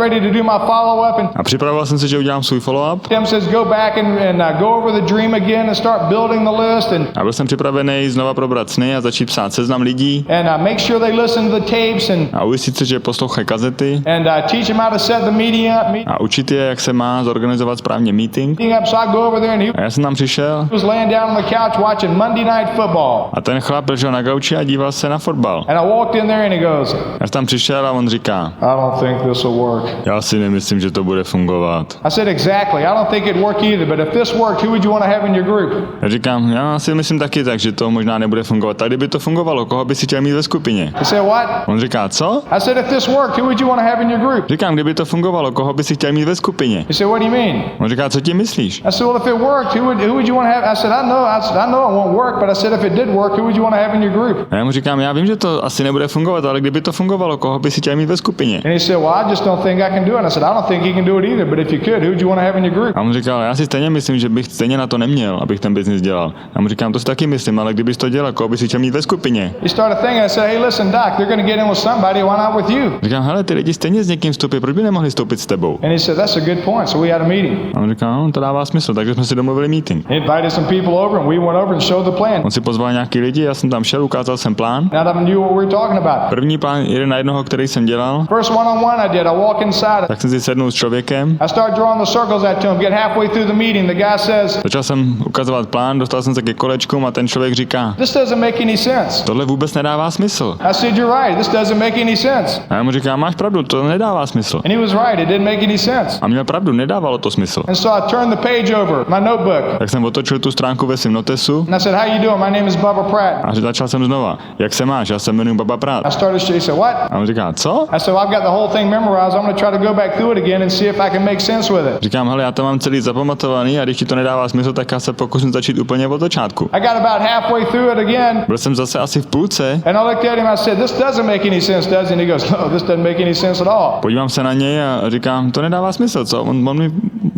ready to do my follow-up, and A připravoval jsem se, že udělám svůj follow-up. Tim says go back and go over the dream again and start building the list A byl jsem připravený znova probrat sny a začít psát seznam lidí and make sure they listen to the tapes a ujistit se, že poslouchají kazety and teach them how to set the meeting up. a učit je, jak se má zorganizovat správně meeting. So I go over there and he A já jsem tam přišel was laying down on the couch watching Monday Night Football. a ten chlap ležel na gauči a díval se na fotbal. And I walked in there and he goes, Já jsem tam přišel a on říká, "I don't think this will work." já si nemyslím, že to bude fungovat. I said, "Exactly. I don't think it'd work either, but if this worked, who would you want to have in your group?" Já říkám, já si myslím taky tak, že to možná nebude fungovat. Tak kdyby to fungovalo, koho by si chtěl mít ve skupině? He said, "What?" On říká, co? I said, "If this worked, who would you want to have in your group?" Říkám, kdyby to fungovalo, koho by si chtěl mít ve skupině? He said, "What do you mean?" On říká, co ti myslíš? I said, "Well, if it worked, who would you want to have?" I said, I know it won't work, but I said, if it did work, who would you want to have in your group?" A já mu říkám, já vím, že to asi nebude fungovat, ale kdyby to fungovalo, koho by si chtěl mít ve skupině? And he said, "Well, I just don't think I can do it." And I said, "I don't think he can do it either, but if you could, who would you want to have in your group?" A on říkal, já si stejně myslím, že bych stejně na to neměl, abych ten biznis dělal. A mu říkám, to si taky myslím, ale kdybys to dělal, koho by si chtěl mít ve skupině? He started thinking. I said, "Hey, listen, Doc, they're going to get in with somebody. Why not with you?" Říkám, hele, ty lidi stejně s někým vstoupí, proč by nemohli vstoupit s tebou? And he said, "That's a good point." So we had a meeting. A on říkal, no, to dává smysl, takže jsme si domluvili meeting. He invited some people over, and we went over and showed the plan. On si pozval nějaký lidi, já jsem tam šel, ukázal jsem plán. None of them knew what we were talking about. První plán, jeden na jednoho, který jsem dělal, First one-on-one I did. I walk inside. tak jsem si sednul s člověkem. I start drawing the circles out to him. Get halfway through the meeting. The guy says, Začal jsem ukazovat plán, dostal jsem se ke kolečkům a ten člověk říká, "This doesn't make any sense." tohle vůbec nedává smysl. I said, "You're right. This doesn't make any sense." A já mu říkám, máš pravdu, to nedává smysl. And he was right. It didn't make any sense. A měl pravdu, nedávalo to smysl. And so I turned the page over, my notebook. Tak jsem otočil tu stránku ve svém notesu And I said, "How you doing? My name is Bubba Pratt." a začal jsem znova. Jak se máš? Já se jmenuji Bubba Pratt. I started, he said, "What?" A on říká, co? I said, "Well, I've got the whole thing memorized. I'm going to try to go back through it again and see if I can make sense with it." Říkám, hele, já to mám celý zapamatovaný a když ti to nedává smysl, tak já se pokusím začít úplně od začátku. I got about halfway through it again. Byl jsem zase asi v půlce. And I looked at him, I said, "This doesn't make any sense, does it?" And he goes, "No, this doesn't make any sense at all." Podívám se na něj a říkám, to nedává smysl, co?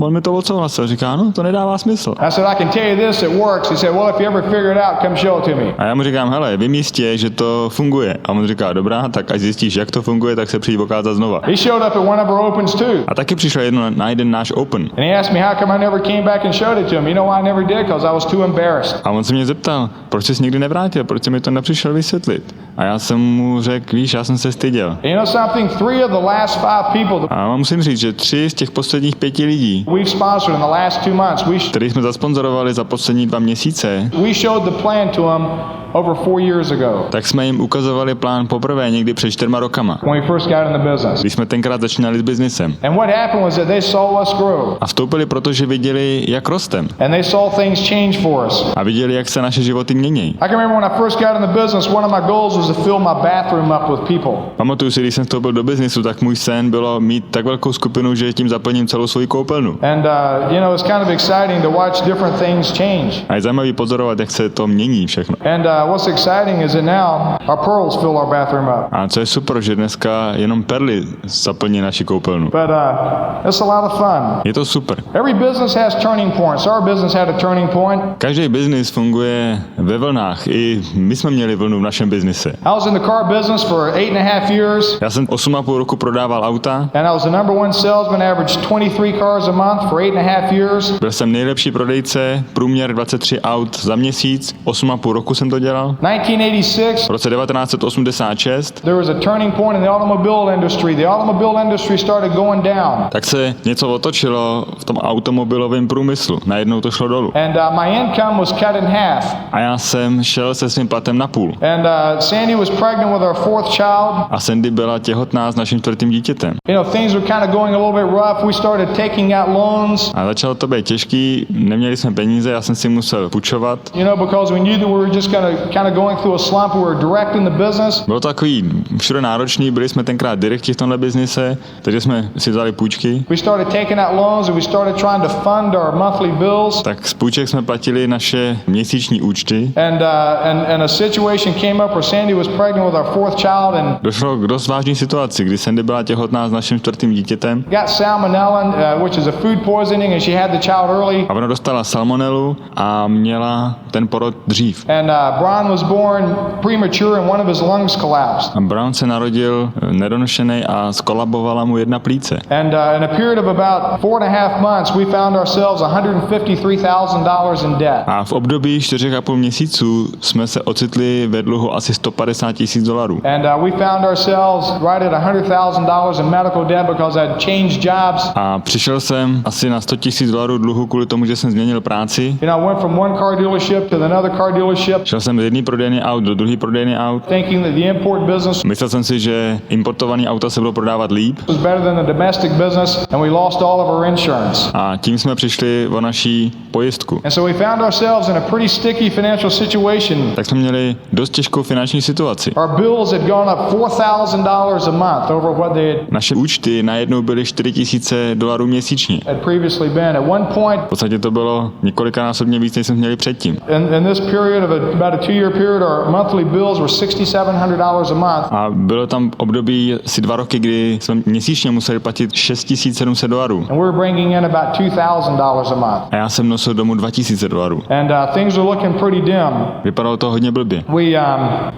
On mi to odsouhlasil. Říká, no, to nedává smysl. I said, "I can tell you this, it works." He said, "Well, if you ever figure it out, come show it to me." A já mu říkám, hele, vím jistě, že to funguje. A on říká, dobrá, tak až zjistíš, jak to funguje, tak se přijď ukázat znova. He showed up at one of our opens too. A taky přišel na jeden náš open. And he asked me how come I never came back and showed it to him. You know why I never did? Because I was too embarrassed. A on se mě zeptal, proč jsi nikdy nevrátil, proč jsi mi to přišel vysvětlit. A já jsem mu řekl, víš, já jsem se styděl. You know something? 3 of the last 5 people A vám musím říct, že 3 z těch posledních 5 lidí, we've sponsored in the last 2 months, který jsme zasponzorovali za poslední 2 měsíce, we showed the plan to them over 4 years ago tak jsme jim ukazovali plán poprvé někdy před 4 rokama, when we first got in the business. když jsme tenkrát začínali s biznisem. And what happened was that they saw us grow. A vstoupili, protože viděli, jak rostem. And they saw things change for us. A viděli, jak se naše životy mění. I can remember when I first got in the business, one of my goals was to fill my bathroom up with people. Pamatuju si, když jsem vstoupil do biznisu, tak můj sen bylo mít tak velkou skupinu, že tím zaplním celou svoji koupelnu. And you know, it's kind of exciting to watch different things change. A je zajímavý pozorovat, jak se to mění všechno. And what's exciting is that now our pearls fill our bathroom up. A co je super, že dneska jenom perly zaplní naši koupelnu. But it's a lot of fun. Je to super. Every business has turning points. Our business had a turning point. Každý biznis funguje ve vlnách. I my jsme měli vlnu v našem biznise. I was in the car business for 8.5 years. Já jsem 8,5 roku prodával auta. And I was the number 1 salesman, averaged 23 cars a month for 8.5 years. Byl jsem nejlepší prodejce, průměr 23 aut za měsíc. 8,5 roku jsem to dělal. 1986. V roce 1986 there was a turning point in the automobile industry. The automobile industry started going down. tak se něco otočilo v tom automobilovém průmyslu. Najednou to šlo dolů. And my income was cut in half. A já jsem šel se svým platem na půl. And Sandy was pregnant with our 4th child. A Sandy byla těhotná s naším 4. dítětem. You know, things were kind of going a little bit rough. We started taking out loans. A začalo to být těžký, neměli jsme peníze, já jsem si musel půjčovat. You know, because we knew that we were just kind of going through a slump. We were direct in the business. Bylo to takový všude náročný, byli jsme tenkrát direkti v tomhle biznise, takže jsme si vzali půjčky. We started taking out loans and we started trying to fund our monthly bills. Tak z půjček jsme platili naše měsíční účty. And a situation came up where Sandy was pregnant with our 4th child and Došlo k dost vážné situaci, kdy Sandy byla těhotná s naším 4. dítětem. got salmonella, which is a food poisoning, and she had the child early. A ona dostala salmonelu a měla ten porod dřív. And Brian was born premature and one of his lungs collapsed. A Brown se narodil nedonošený a skolabovala mu jedna plíce. And in a period of about 4.5 months, we found ourselves $153,000 in debt. A v období 4,5 měsíců jsme se ocitli ve dluhu asi $150,000. And we found ourselves right at $100,000 in medical debt because I'd changed jobs. A přišel jsem asi na $100,000 dluhu kvůli tomu, že jsem změnil práci. You know, I went from one car dealership to another car dealership, Šel jsem z jedné prodejny aut do druhé prodejny aut. thinking that the import business Myslel jsem si, že importovaný auta se budou prodávat líp. was better than the domestic business, and we lost all of our insurance. A tím jsme přišli o naší pojistku. And so we found ourselves in a pretty sticky financial situation. Tak jsme měli dost těžkou finanční situaci. Our bills had gone up $4,000 a month over what they Naše účty najednou byly $4,000 měsíčně. had previously been. At one point, V podstatě to bylo několikanásobně víc, než jsme měli předtím. in this period of about a 2-year period, our monthly bills were $6,700 a month. A bylo tam období asi 2 roky, kdy jsme měsíčně museli platit $6,700. And we were bringing in about $2,000 a month. A já jsem nosil domů $2,000. And things were looking pretty dim. Vypadalo to hodně blbě.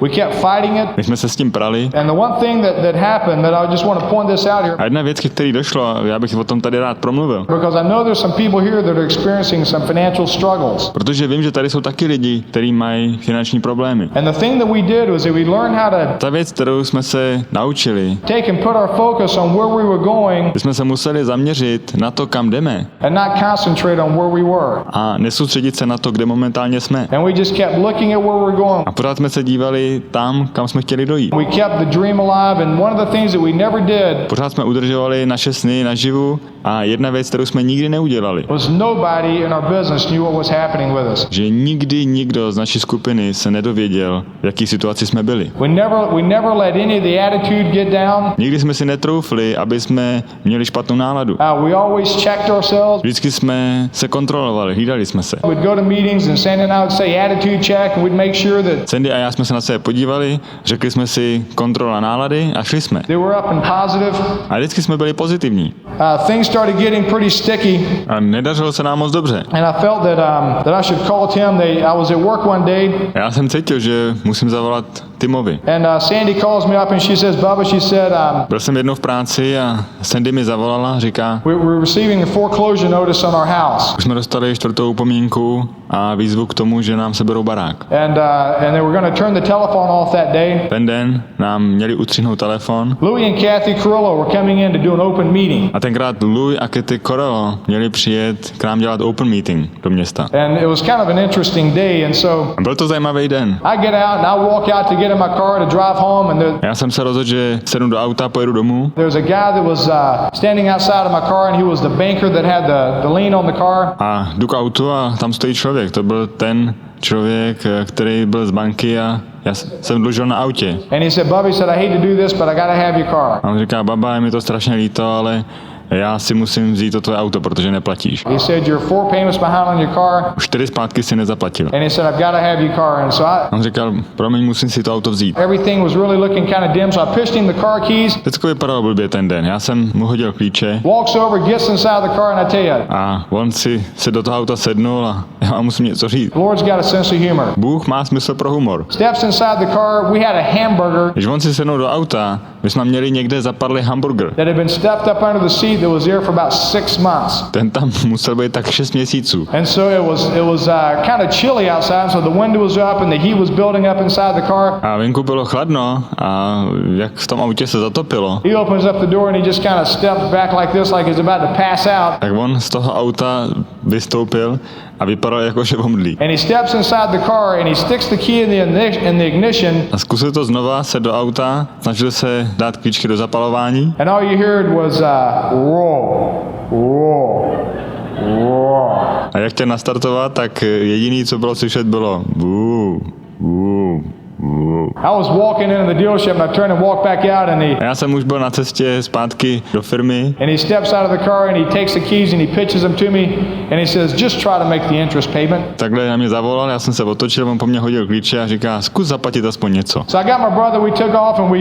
We kept fighting it. My jsme se s tím prali. And the one thing that happened that I just want to point this out here, A jedna věc, ke který došlo, a já bych o tom tady rád promluvil. because I know there's some people here that are experiencing some financial struggles. Protože vím, že tady jsou taky lidi, kteří mají finanční problémy. And the thing that we did was that we learned how to Ta věc, kterou jsme se naučili, take and put our focus on where we were going že jsme se museli zaměřit na to, kam jdeme and not concentrate on where we were. a nesoustředit se na to, kde momentálně jsme. And we just kept looking at where we're going. A pořád jsme se dívali tam, kam jsme chtěli dojít. We kept the dream alive, and one of the things that we never did Pořád jsme udržovali naše sny naživu a jedna věc, kterou jsme nikdy neudělali, was nobody in our business knew what was happening with us. že nikdy nikdo z naší skupiny se nedověděl, v jaký situaci jsme byli. We never let any of the attitude get down. Nikdy jsme si netroufli, aby jsme měli špatnou náladu. We always checked ourselves. Vždycky jsme se kontrolovali, hlídali jsme se. We'd go to meetings and Sandy and I would say attitude check, and we'd make sure that Sandy a já jsme se na sebe podívali, řekli jsme si kontrola nálady a šli jsme. they were up and positive. A vždycky jsme byli pozitivní. Things started getting pretty sticky, A nedařilo se nám moc dobře. and I felt that I should call Tim. I was at work one day, Já jsem cítil, že musím zavolat Timovi. and Sandy calls me up and she says, Bubba, she said, Byl jsem jednou v práci a Sandy mi zavolala a říká, we're receiving a foreclosure notice on our house. už jsme dostali 4. upomínku a výzvu k tomu, že nám seberou barák. And they were going to turn the telephone off that day. Ten den nám měli utřihnout telefon. Louis and Kathy Carrillo were coming in to do an open meeting. A tenkrát Louis a Kathy Carrillo měli přijet k nám dělat open meeting do města. And it was kind of an interesting day, and so A byl to zajímavý den. I get out and I walk out to get in my car to drive home, and Já jsem se rozhodl, že sednu do auta a pojedu domů. there was a guy that was standing outside of my car, and he was the banker that had the lien on the car. A jdu k autu a tam stojí člověk. To byl ten člověk, který byl z banky a já jsem dlužil na autě. And he said, Bubby said, I hate to do this, but I gotta have your car. A on říká, baba, je mi to strašně líto, ale já si musím vzít to tvoje auto, protože neplatíš. He said, you're 4 payments behind on your car. Už 4 zpátky si nezaplatil. And he said, I've got to have your car. And so On říkal, promiň, musím si to auto vzít. everything was really looking kind of dim, so I pushed him the car keys. Vždycky vypadalo blbě ten den. Já jsem mu hodil klíče Walks over, gets inside the car, and I tell you, a on si se do toho auta sednul a já vám musím něco říct. the Lord's got a sense of humor. Bůh má smysl pro humor. Steps inside the car. We had a hamburger Když on si sednul do auta, my jsme měli někde zapadlý hamburger. that had been stuffed up under the seat that was there for about 6 months. Ten tam musel být tak 6 měsíců. And so it was kind of chilly outside, so the window was up and the heat was building up inside the car. A venku bylo chladno a jak v tom autě se zatopilo, He opens up the door and he just kind of steps back like this, like he's about to pass out. tak on z toho auta vystoupil a vypadal jako, že omdlí. And he steps inside the car and he sticks the key in the ignition. A zkusil to znova, se do auta, snažil se dát klíčky do zapalování. And all you heard was roar, roar, roar. A jak chtěl nastartovat, tak jediný, co bylo slyšet, bylo buu, buu, buu. I was walking into the dealership and I turned and walked back out and A já jsem už byl na cestě zpátky do firmy he steps out of the car and he takes the keys and he pitches them to me and he says, just try to make the interest payment. takhle na mě zavolal, já jsem se otočil, on po mně hodil klíče a říká, zkus zaplatit aspoň něco. So I got my brother, we took off and we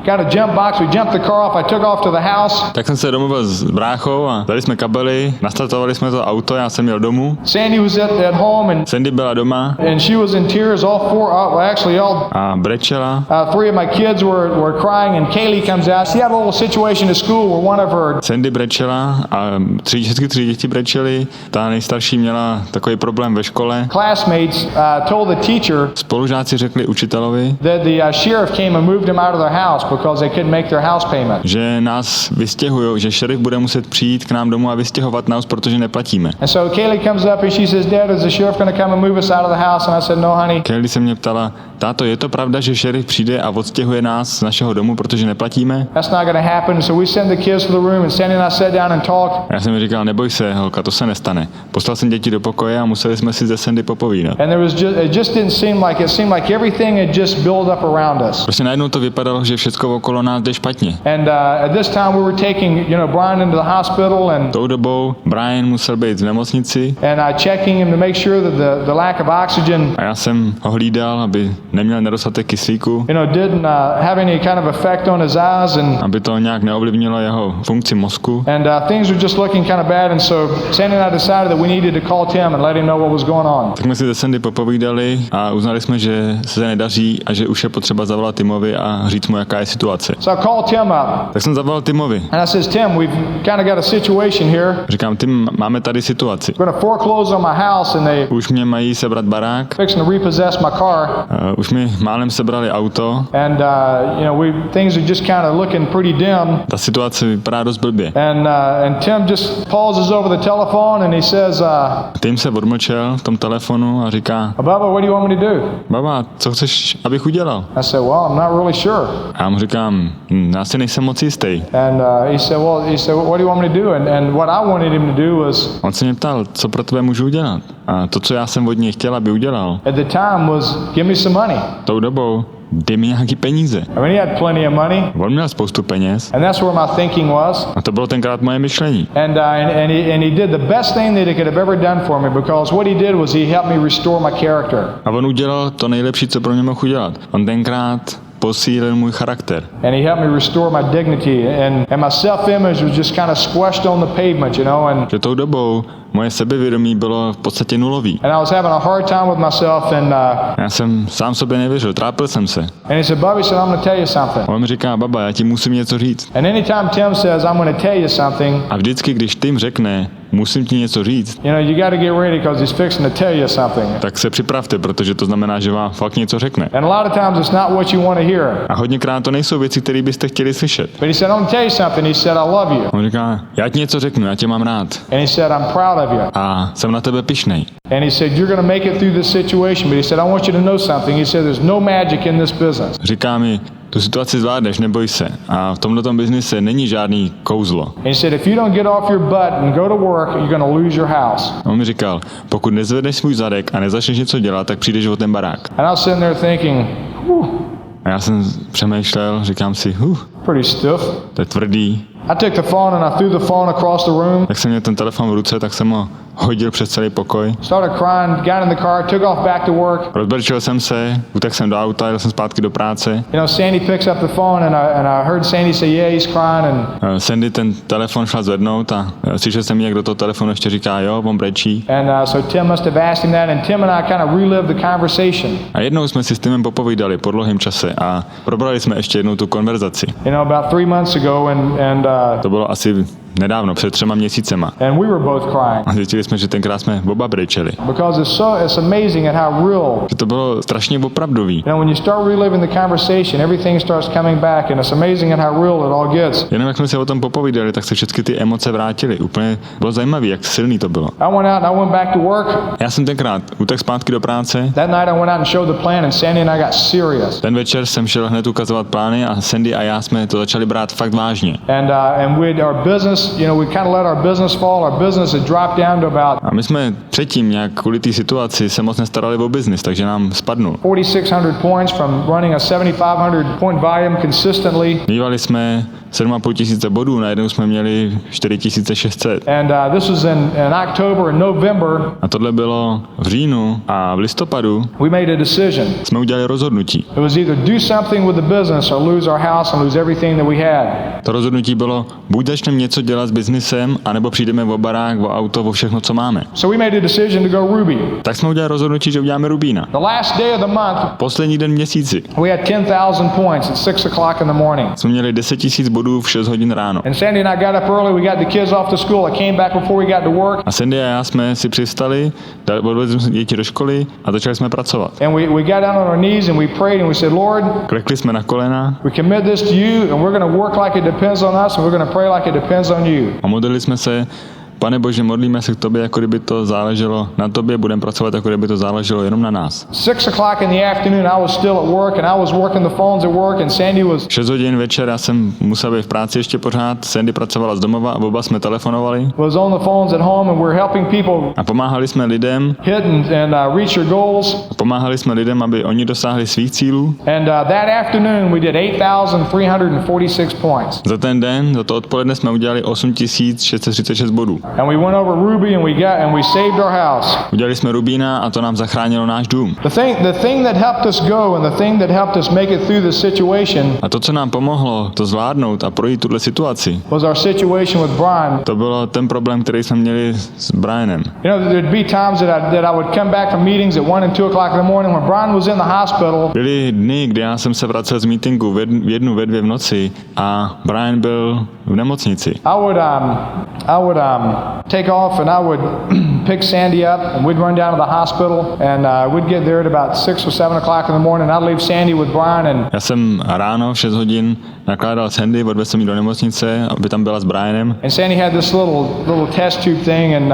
got a jump box, we jumped the car off, I took off to the house. Tak jsem se domluvil s bráchou a dali jsme kabely, nastartovali jsme to auto, já jsem jel domů. Sandy was at home and Sandy byla doma she was in tears, all a brečela. 3 of my kids were crying and Kaylee comes out. She had a little situation at school where one of her Sandy brečela a všechny 3 děti brečely. Ta nejstarší měla takový problém ve škole. classmates told the teacher Spolužáci řekli učitelovi, that the sheriff came and moved them out of their house because they couldn't make their house payment. že nás vystěhujou, že šerif bude muset přijít k nám domů a vystěhovat nás, protože neplatíme. And so Kaylee comes up and she says, Dad, is the sheriff going to come and move us out of the house? And I said, no, honey. Kelly se mě ptala, táto, je to pravda, že šerif přijde a odstěhuje nás z našeho domu, protože neplatíme? That's not going to happen. So we send the kids to the room and Sandy and I sat down and talked. Já jsem mi říkal, neboj se, holka, to se nestane. Poslal jsem děti do pokoje a museli jsme si ze Sandy popovídat. And it just didn't seem like everything had just built up around us. Prostě najednou to vypadalo, že všechno okolo nás jde špatně. And at this time we were taking, Brian into the hospital and Tou dobou Brian musel být v nemocnici checking him to make sure that the lack of oxygen, a já jsem ho hlídal, aby neměl nedostatek kyslíku, didn't have any kind of effect on his eyes and aby to nějak neovlivnilo jeho funkci mozku. things were just looking kind of bad. And so Sandy and I decided that we needed to call Tim and let him know what was going on. Tak jsme si ze Sandy popovídali a uznali jsme, že se nedaří a že už je potřeba zavolat Timovi a říct mu, jaká je situace. So I called Tim up Tak jsem zavolal Timovi. and I says, Tim, we've kind of got a situation here. Říkám, Tim, máme tady situaci. We're going to foreclose on my house and they Už mě mají sebrat barák, fixing to repossess my car. už mi málem sebrali auto. And things are just kind of looking pretty dim. Ta situace vypadá dost blbě. And Tim just pauses over the telephone and he says, Tim se odmlčel v tom telefonu a říká, Bubba, what do you want me to do? baba, co chceš, abych udělal? I said, well, I'm not really sure. A já mu říkám, já si nejsem moc jistý. And he said, what do you want me to do? And what I wanted him to do was, On se mě ptal, co pro tebe můžu udělat? A to, co já jsem od něj chtěl, aby udělal, at the time was, give me some money. tou dobou, dej mi nějaký peníze. I mean, he had plenty of money. On měl spoustu peněz And that's where my thinking was. a to bylo tenkrát moje myšlení. And he did the best thing that he could have ever done for me, because what he did was he helped me restore my character. A on udělal to nejlepší, co pro mě mohl udělat. On tenkrát posílil můj charakter. And he helped me restore my dignity. And my self-image was just kind of squashed on the pavement, and Že tou dobou moje sebevědomí bylo v podstatě nulový. I was having a hard time with myself. And Já jsem sám sobě nevěřil, trápil jsem se. he said, Bubby, said, I'm going to tell you something. On mi říká, baba, já ti musím něco říct. And anytime Tim says, I'm going to tell you something, A vždycky, když Tim řekne, musím ti něco říct, you know, you got to get ready because he's fixing to tell you something. tak se připravte, protože to znamená, že vám fakt něco řekne. And a lot of times it's not what you want to hear. A hodněkrát to nejsou věci, které byste chtěli slyšet. But he said, I'm going to tell you something. He said, I love you. On říká, já ti něco řeknu, já tě mám rád. And he said, I'm proud of you. A jsem na tebe pyšnej. And he said, you're going to make it through this situation. But he said, I want you to know something. He said, there's no magic in this business. Říká mi, tu situaci zvládneš, neboj se. A v tomhletom biznise není žádný kouzlo. And he said, if you don't get off your butt and go to work, you're going to lose your house. A on mi říkal, pokud nezvedneš svůj zadek a nezačneš něco dělat, tak přijdeš o ten barák. And I was sitting there thinking, A já jsem přemýšlel, říkám si, pretty stiff. to je tvrdý. I took the phone and I threw the phone across the room. Jak jsem měl ten telefon v ruce, tak jsem ho hodil přes celý pokoj. Started crying, got in the car, took off back to work. Rozbrčil jsem se, utekl jsem do auta, jel jsem zpátky do práce. You know, Sandy picks up the phone and I heard Sandy say, yeah, he's crying. And Sandy ten telefon šla zvednout a slyšel jsem, jak do toho telefonu ještě říká, jo, on brečí. so Tim must have asked him that, and Tim and I kind of relived the conversation. A jednou jsme si s Timem popovídali po dlouhém čase a probrali jsme ještě jednou tu konverzaci. You know, about 3 months ago, To bylo asi nedávno, před 3 měsícema. and we were both crying A zjistili jsme, že tenkrát jsme oba brečeli. because it's amazing at how real. Že to bylo strašně opravdový. You know, when you start reliving the conversation, everything starts coming back, and it's amazing at how real it all gets. Jenom jak jsme se o tom popovídali, tak se všechny ty emoce vrátily. Úplně bylo zajímavé, jak silný to bylo. I went out and I went back to work. Já jsem tenkrát utekl zpátky do práce. That night I went out and showed the plan, and Sandy and I got serious. Ten večer jsem šel hned ukazovat plány a Sandy a já jsme to začali brát fakt vážně. And with our business, you know, we kind of let our business fall. Our business had dropped down to about A my jsme předtím nějak kvůli té situaci se moc nestarali o biznis, takže nám spadnul. 4,600 points from running a 7,500 point volume consistently. Mívali jsme 7,5 tisíce bodů, najednou jsme měli 4,600. And this was in October and November. A tohle bylo v říjnu a v listopadu We made a decision. jsme udělali rozhodnutí. It was either do something with the business or lose our house and lose everything that we had. To rozhodnutí bylo, buď začneme něco dělat s biznisem, anebo přijdeme o barák, o auto, o všechno, co máme. So we made a decision to go Ruby. Tak jsme udělali rozhodnutí, že uděláme Rubína. The last day of the month, Poslední den v měsíci we had 10,000 points at 6 o'clock in the morning. jsme měli 10 000 bodů v 6 hodin ráno. And Sandy and I got up early. We got the kids off to school. I came back before we got to work. A Sandy a já jsme si přivstali, odvezli jsme děti do školy a začali jsme pracovat. And we got down on our knees and we prayed and we said, Lord, Klekli jsme na kolena we commit this to you and we're going to work like it depends on us and we're going to pray like it depends on you. a modlili jsme se, Pane Bože, modlíme se k tobě, jako kdyby to záleželo na tobě, budeme pracovat, jako kdyby to záleželo jenom na nás. 6 o'clock in the afternoon, I was still at work and I was working the phones at work and Sandy was 6 hodin večer, já jsem musel být v práci ještě pořád, Sandy pracovala z domova a oba jsme telefonovali on the phones at home and we're helping people a pomáhali jsme lidem, hit and reach their goals. aby oni dosáhli svých cílů. And that afternoon we did 8,346 points. Za ten den, za to odpoledne jsme udělali 8,636 bodů. And we went over Ruby and we saved our house. Udělali jsme Rubína a to nám zachránilo náš dům. The thing that helped us go and the thing that helped us make it through the situation A to, co nám pomohlo to zvládnout a projít tuhle situaci, was our situation with Brian. to bylo ten problém, který jsme měli s Brianem. You know, there'd be times that I would come back from meetings at 1 and 2 o'clock in the morning when Brian was in the hospital. Byly dny, kdy já jsem se vracel z meetingu v 1, ve 2 v noci a Brian byl v nemocnici. I would take off and I would pick Sandy up and we'd run down to the hospital and we'd get there at about 6 or 7 o'clock in the morning. I'd leave Sandy with Brian and Já jsem ráno v 6 hodin nakládal Sandy, odvezl jsem ji do nemocnice, aby tam byla s Brianem. Sandy had this little test tube thing and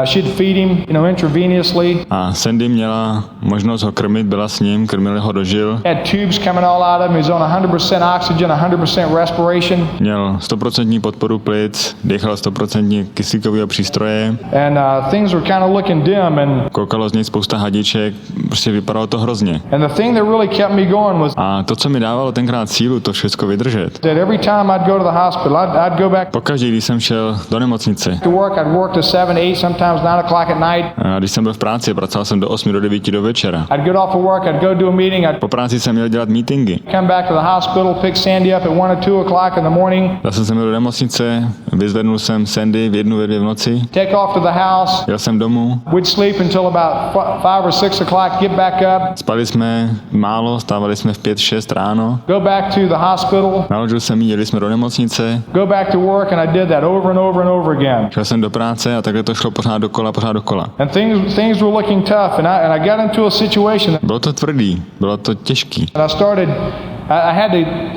she'd feed him, you know, intravenously. A Sandy měla možnost ho krmit, byla s ním, krmili ho do žil. Had tubes coming all out of him. He was on 100% oxygen, 100% respiration. Měl 100% podporu plic, dýchal 100% kyslíkového přístroje. And things were kind of looking dim and Koukalo z něj spousta hadiček, prostě vypadalo to hrozně. the thing that really kept me going was A to, co mi dávalo tenkrát sílu to všechno vydržet, that every time I'd go to the hospital, I'd go back pokaždý, když jsem šel do nemocnice, to work. I'd work to 7, 8, sometimes 9 o'clock at night. a když jsem byl v práci, pracoval jsem do 8 do 9 do večera. I'd get off of work, I'd go do a meeting, I'd Po práci jsem měl dělat meetingy. come back to the hospital, pick Sandy up at 1 or 2 o'clock in the morning, Zase jsem byl do nemocnice, vyzvednul jsem Sandy v 1, ve 2 v noci, take off to the house, Jel jsem domů, We'd sleep until about 5 or 6 o'clock, get back up, spali jsme málo, stávali jsme v 5-6 ráno, go back to the hospital, naložil jsem jí, jeli jsme do nemocnice, go back to work, and I did that over and over and over again. šel jsem do práce a takhle to šlo pořád dokola. And things were looking tough, and I got into a situation. Bylo to tvrdý, bylo to těžký. And I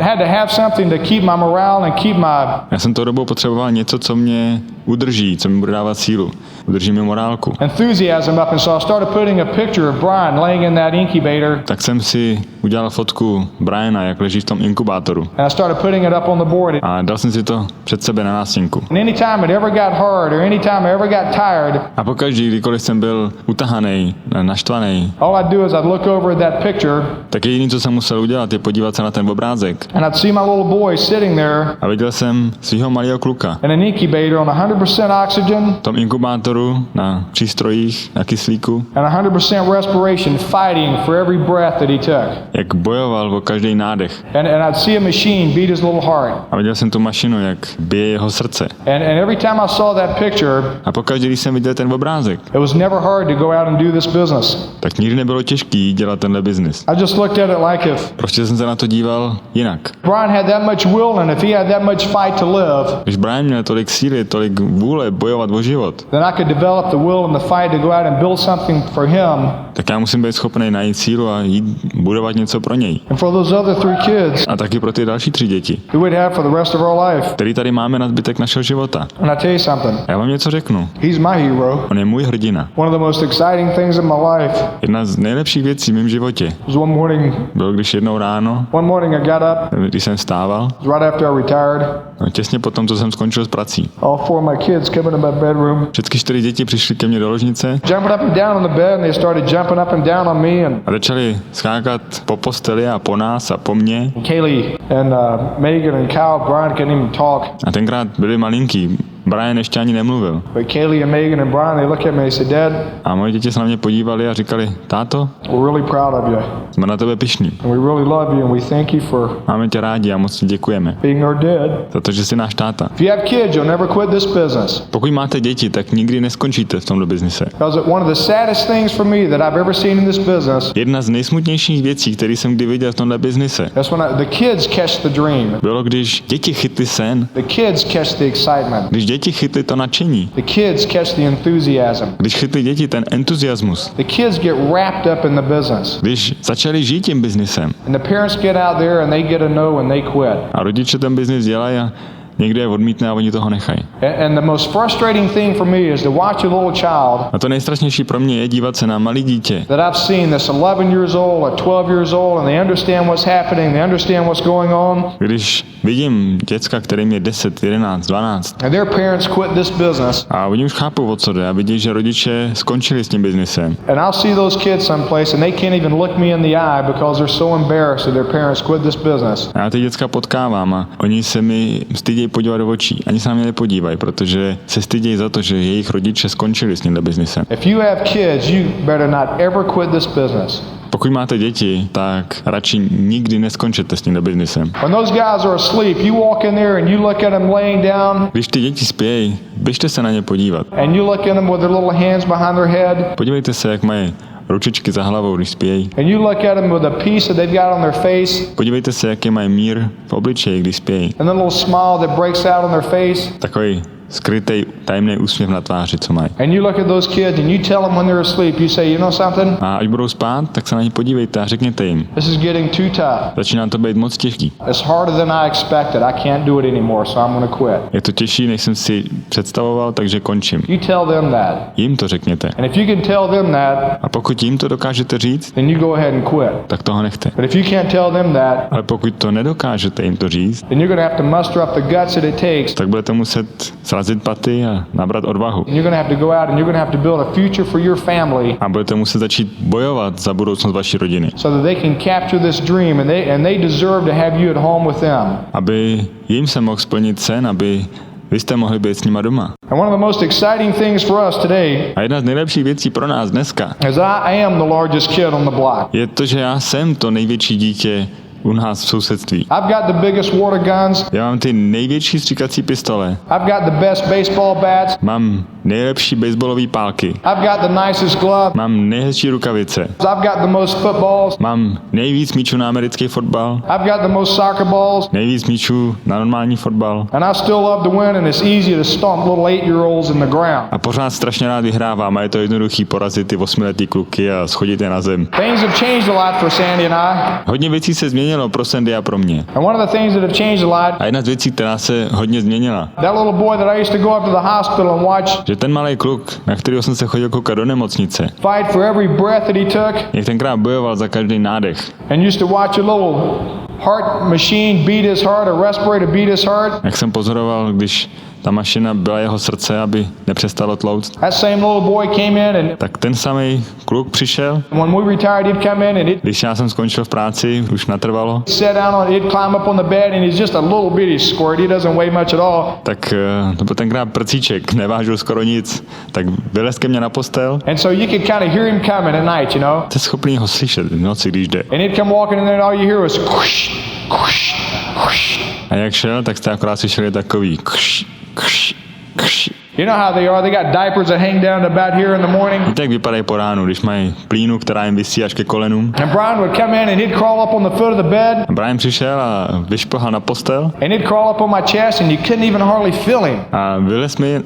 had to have something to keep my morale and keep my. Já jsem tou dobou potřeboval něco, co mě udrží, co mi bude dávat sílu. Udrží mi morálku. Enthusiasm up, and so I started putting a picture of Brian laying in that incubator. Tak jsem si udělal fotku Briana, jak leží v tom inkubátoru. And I started putting it up on the board. A dal jsem si to před sebe na nástěnku. And anytime it ever got hard or anytime I ever got tired, A pokaždý, kdykoliv jsem byl utahaný, naštvaný, all I'd do is I'd look over at that picture tak jediné, co jsem musel udělat, je podívat se na ten obrázek. and I'd see my little boy sitting there A viděl jsem svého malého kluka in an incubator on 100% oxygen v tom inkubátoru na přístrojích, na kyslíku, and 100% respiration, fighting for every breath that he took. jak bojoval o každý nádech. And I'd see a machine beat his little heart. A viděl jsem tu mašinu, jak bije jeho srdce. And every time I saw that picture, A pokaždý, když jsem viděl ten obrázek, it was never hard to go out and do this business. tak nikdy nebylo těžký dělat tenhle biznis. I just looked at it like if Prostě jsem se na to díval jinak. Brian had that much will and if he had that much fight to live, Když Brian měl tolik síly, tolik vůle bojovat o život, then I could develop the will and the fight to go out and build something for him tak já musím být schopný najít sílu a jít budovat něco pro něj. and for those other 3 kids A taky pro ty další 3 děti, that we'd have for the rest of our life. který tady máme na zbytek našeho života. And I tell you something, A já vám něco řeknu. he's my hero. On je můj hrdina. One of the most exciting things in my life Jedna z nejlepších věcí v mém životě was one morning bylo, když jednou ráno, I got up, když jsem vstával, right after I retired. těsně potom, co jsem skončil s prací. All 4 of my kids came into my bedroom, Všechny 4 děti přišly ke mně do ložnice jumping up and down on the bed, and they started jumping up and down on me. And a začali skákat po posteli a po nás a po mně. Kaylee and Megan and Kyle, Brian couldn't even talk. A tenkrát byli malinký. Brian ještě ani nemluvil. But Kaylee and Megan and Brian, they looked at me and they said, Dad, A moje děti se na mě podívali a říkali, táto, we're really proud of you. jsme na tebe pyšní. And we really love you and we thank you for Máme tě rádi a moc ti děkujeme being our dad. za to, že jsi náš táta. If you have kids, you'll never quit this business. Pokud máte děti, tak nikdy neskončíte v tomto biznise. Because one of the saddest things for me that I've ever seen in this business, Jedna z nejsmutnějších věcí, které jsem kdy viděl v tomto biznise, that's when the kids catch the dream. bylo, když děti chytly sen, The kids catch the excitement. když děti chytly to nadšení, The kids catch the enthusiasm. když chytly děti ten entuziasmus, The kids get wrapped up in the business. když začali žít tím biznisem And the parents get out there and they get a no and they quit. a rodiče ten biznis dělají a někdo je odmítne a oni toho nechají. And the most frustrating thing for me is to watch a little child A to nejstrašnější pro mě je dívat se na malé dítě, that I've seen that's 11 years old or 12 years old and they understand what's happening, they understand what's going on. když vidím děcka, kterým je 10, 11, 12 And their parents quit this business. a oni už chápou, o co jde a vidí, že rodiče skončili s tím biznisem. And I'll see those kids someplace and they can't even look me in the eye because they're so embarrassed that their parents quit this business. A já ty děcka potkávám a oni se mi stydějí podívat do očí. Ani se na mě nepodívají, protože se stydějí za to, že jejich rodiče skončili s tímhle biznisem. If you have kids, you better not ever quit this business. Pokud máte děti, tak radši nikdy neskončete s tímhle biznisem. When those guys are asleep, you walk in there and you look at them laying down Když ty děti spějí, běžte se na ně podívat. and you look at them with their little hands behind their head Podívejte se, jak mají ručičky za hlavou, když spějí. and you look at them with a peace that they've got on their face Podívejte se, jaký mají mír v obličeji, když spějí. and the little smile that breaks out on their face. Takový skrytý, tajemný úsměv na tváři, co mají. And you look at those kids and you tell them when they're asleep, you say, you know something? A až budou spát, tak se na ně podívejte a řekněte jim. This is getting too tough. Začíná to být moc těžký. It's harder than I expected. I can't do it anymore, so I'm going to quit. Je to těžší, než jsem si představoval, takže končím. You tell them that. Jim to řekněte. And if you can tell them that, A pokud jim to dokážete říct, then you go ahead and quit. tak toho nechte. But if you can't tell them that, Ale pokud to nedokážete jim to říct, then you're going to have to muster up the guts that it takes. tak budete muset srazit paty a nabrat odvahu. And you're going to have to go out and you're going to have to build a future for your family A budete muset začít bojovat za budoucnost vaší rodiny. so that they can capture this dream and they deserve to have you at home with them. Aby jim se mohl splnit sen, aby vy jste mohli být s nima doma. And one of the most exciting things for us today A jedna z nejlepších věcí pro nás dneska is I am the largest kid on the block. je to, že já jsem to největší dítě u nás v sousedství. I've got the biggest water guns. Já mám ty největší stříkací pistole. I've got the best baseball bats. Mám nejlepší baseballové pálky. I've got the nicest glove. Mám nejhezčí rukavice. I've got the most footballs. Mám nejvíc míčů na americký fotbal. I've got the most soccer balls. Nejvíc míčů na normální fotbal. And I still love to win, and it's easy to stomp little 8-year-olds in the ground. A pořád strašně rád vyhrávám a je to jednoduchý porazit ty 8letý kluky a schodit je na zem. Things have changed a lot for Sandy and I. Hodně věcí se změnilo pro Sandy a pro mě. And one of the things that have changed a lot, A jedna z věcí, která se hodně změnila, that little boy that I used to go up to the hospital and watch že ten malý kluk, na kterého jsem se chodil koukat do nemocnice, fight for every breath that he took, jak tenkrát bojoval za každý nádech. and used to watch a little heart machine beat his heart, a respirator beat his heart. Jak jsem pozoroval, když ta mašina byla jeho srdce, aby nepřestalo tlouct, That same little boy came in, and tak ten samý kluk přišel, when we retired, he'd come in and he'd když já jsem skončil v práci, už natrvalo, sit down on, he'd climb up on the bed, and he's just a little bitty squirt. He doesn't weigh much at all. tak to byl tenkrát prcíček, nevážil skoro nic, tak vylez ke mně na postel, And so you could kind of hear him coming at night, you know. jste schopný ho slyšet v noci, když jde. And he'd come walking in there, and all you hear was whoosh, whoosh, whoosh. A jak šel, tak jste akorát slyšeli takový kš, kš, kš. You know how they are. They got diapers that hang down about here in the morning. Víte, jak vypadají po ránu, když mají plínu, která jim visí až ke kolenům. And Brian would come in and he'd crawl up on the foot of the bed. A Brian přišel a vyšplhal na postel And he'd crawl up on my chest and you couldn't even hardly feel him. a